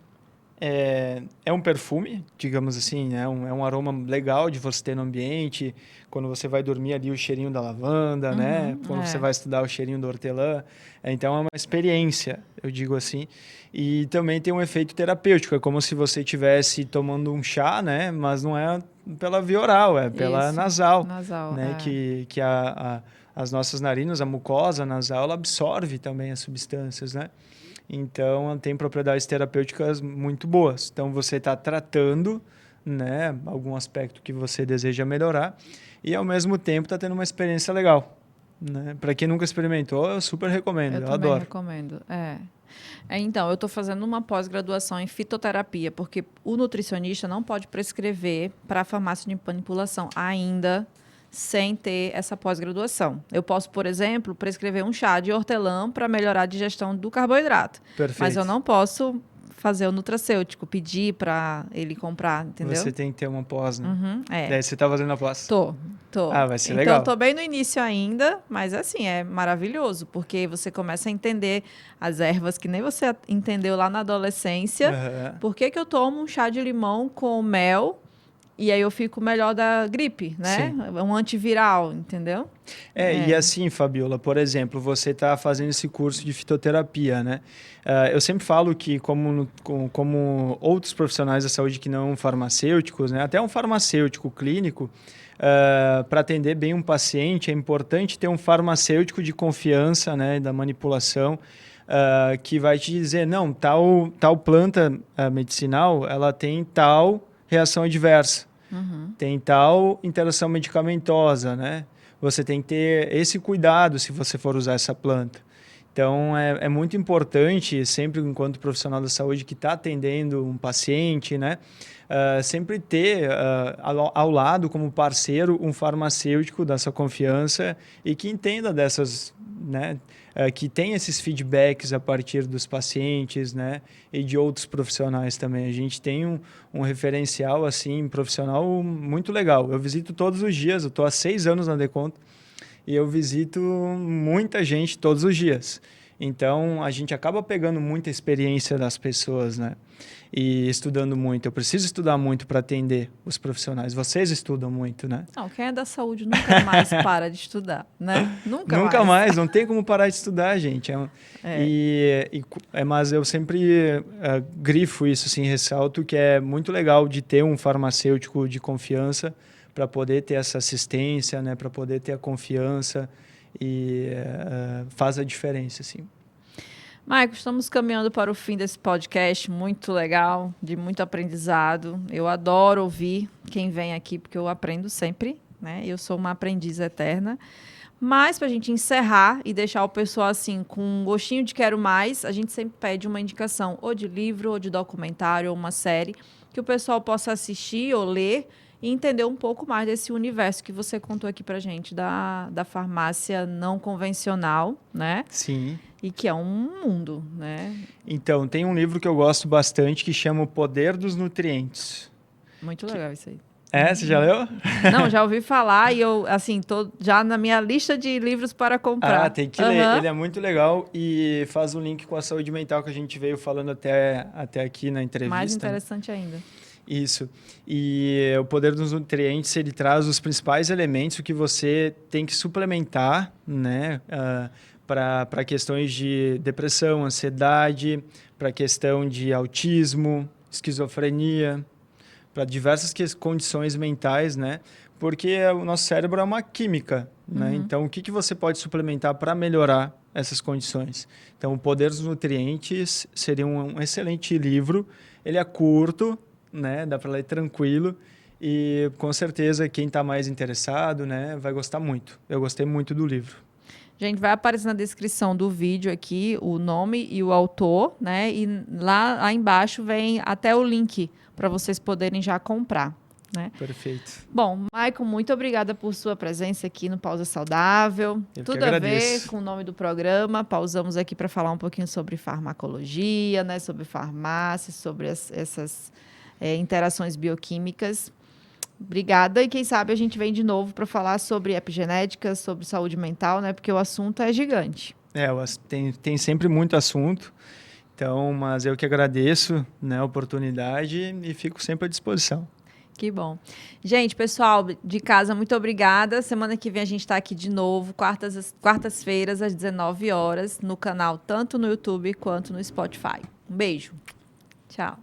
É um perfume, digamos assim, né? É um aroma legal de você ter no ambiente. Quando você vai dormir ali, o cheirinho da lavanda, né? Quando você vai estudar, o cheirinho do hortelã. Então, é uma experiência, eu digo assim. E também tem um efeito terapêutico. É como se você estivesse tomando um chá, né? Mas não é pela via oral, é pela nasal. Né? Que as nossas narinas, a mucosa nasal, ela absorve também as substâncias, né? Então, tem propriedades terapêuticas muito boas. Então, você está tratando, né, algum aspecto que você deseja melhorar e, ao mesmo tempo, está tendo uma experiência legal. Né? Para quem nunca experimentou, eu super recomendo. Eu adoro. Eu recomendo, Então, eu estou fazendo uma pós-graduação em fitoterapia, porque o nutricionista não pode prescrever para a farmácia de manipulação ainda, sem ter essa pós-graduação. Eu posso, por exemplo, prescrever um chá de hortelã para melhorar a digestão do carboidrato. Perfeito. Mas eu não posso fazer o nutracêutico, pedir para ele comprar, entendeu? Você tem que ter uma pós, né? Daí você está fazendo a pós? Tô. Vai ser legal. Então, tô bem no início ainda, mas assim, é maravilhoso, porque você começa a entender as ervas que nem você entendeu lá na adolescência. Por que eu tomo um chá de limão com mel e aí eu fico melhor da gripe, né? Sim. Um antiviral, entendeu? E assim, Fabiola, por exemplo, você está fazendo esse curso de fitoterapia, né? Eu sempre falo que, como outros profissionais da saúde que não farmacêuticos, né? Até um farmacêutico clínico, para atender bem um paciente, é importante ter um farmacêutico de confiança, né? Da manipulação, que vai te dizer, não, tal planta medicinal, ela tem tal reação adversa, tem tal interação medicamentosa, né? Você tem que ter esse cuidado se você for usar essa planta. Então, é muito importante, sempre enquanto profissional da saúde que está atendendo um paciente, né? Sempre ter ao lado, como parceiro, um farmacêutico da sua confiança e que entenda dessas, né? Que tem esses feedbacks a partir dos pacientes, né? E de outros profissionais também. A gente tem um referencial assim, profissional muito legal. Eu visito todos os dias, eu estou há 6 anos na Deconto e eu visito muita gente todos os dias. Então, a gente acaba pegando muita experiência das pessoas, né? E estudando muito. Eu preciso estudar muito para atender os profissionais. Vocês estudam muito, né? Não, quem é da saúde nunca mais para de estudar, né? Nunca mais. Não tem como parar de estudar, gente. Mas eu sempre grifo isso, assim, ressalto que é muito legal de ter um farmacêutico de confiança para poder ter essa assistência, né? Para poder ter a confiança e faz a diferença, assim. Maico, estamos caminhando para o fim desse podcast, muito legal, de muito aprendizado. Eu adoro ouvir quem vem aqui, porque eu aprendo sempre, né? Eu sou uma aprendiz eterna. Mas, para a gente encerrar e deixar o pessoal assim com um gostinho de quero mais, a gente sempre pede uma indicação, ou de livro, ou de documentário, ou uma série, que o pessoal possa assistir ou ler e entender um pouco mais desse universo que você contou aqui para a gente, da farmácia não convencional, né? Sim. E que é um mundo, né? Então, tem um livro que eu gosto bastante que chama O Poder dos Nutrientes. Muito legal isso aí. Você já leu? Não, já ouvi falar e eu, assim, tô já na minha lista de livros para comprar. Tem que ler. Ele é muito legal e faz um link com a saúde mental que a gente veio falando até aqui na entrevista. Mais interessante ainda. Isso. E o Poder dos Nutrientes, ele traz os principais elementos que você tem que suplementar, né? Para questões de depressão, ansiedade, para questão de autismo, esquizofrenia, para diversas condições mentais, né? Porque o nosso cérebro é uma química, né? Então, o que você pode suplementar para melhorar essas condições? Então, o Poder dos Nutrientes seria um excelente livro. Ele é curto, né? Dá para ler tranquilo. E, com certeza, quem está mais interessado, né? Vai gostar muito. Eu gostei muito do livro. Gente, vai aparecer na descrição do vídeo aqui o nome e o autor, né? E lá embaixo vem até o link para vocês poderem já comprar. né? Perfeito. Bom, Maicon, muito obrigada por sua presença aqui no Pausa Saudável. Eu Tudo que a agradeço. ver com o nome do programa. Pausamos aqui para falar um pouquinho sobre farmacologia, né? Sobre farmácia, sobre essas interações bioquímicas. Obrigada, e quem sabe a gente vem de novo para falar sobre epigenética, sobre saúde mental, né? Porque o assunto é gigante. Tem sempre muito assunto, então, mas eu que agradeço, né, a oportunidade e fico sempre à disposição. Que bom. Gente, pessoal de casa, muito obrigada. Semana que vem a gente está aqui de novo, quartas-feiras, às 19 horas, no canal, tanto no YouTube quanto no Spotify. Um beijo. Tchau.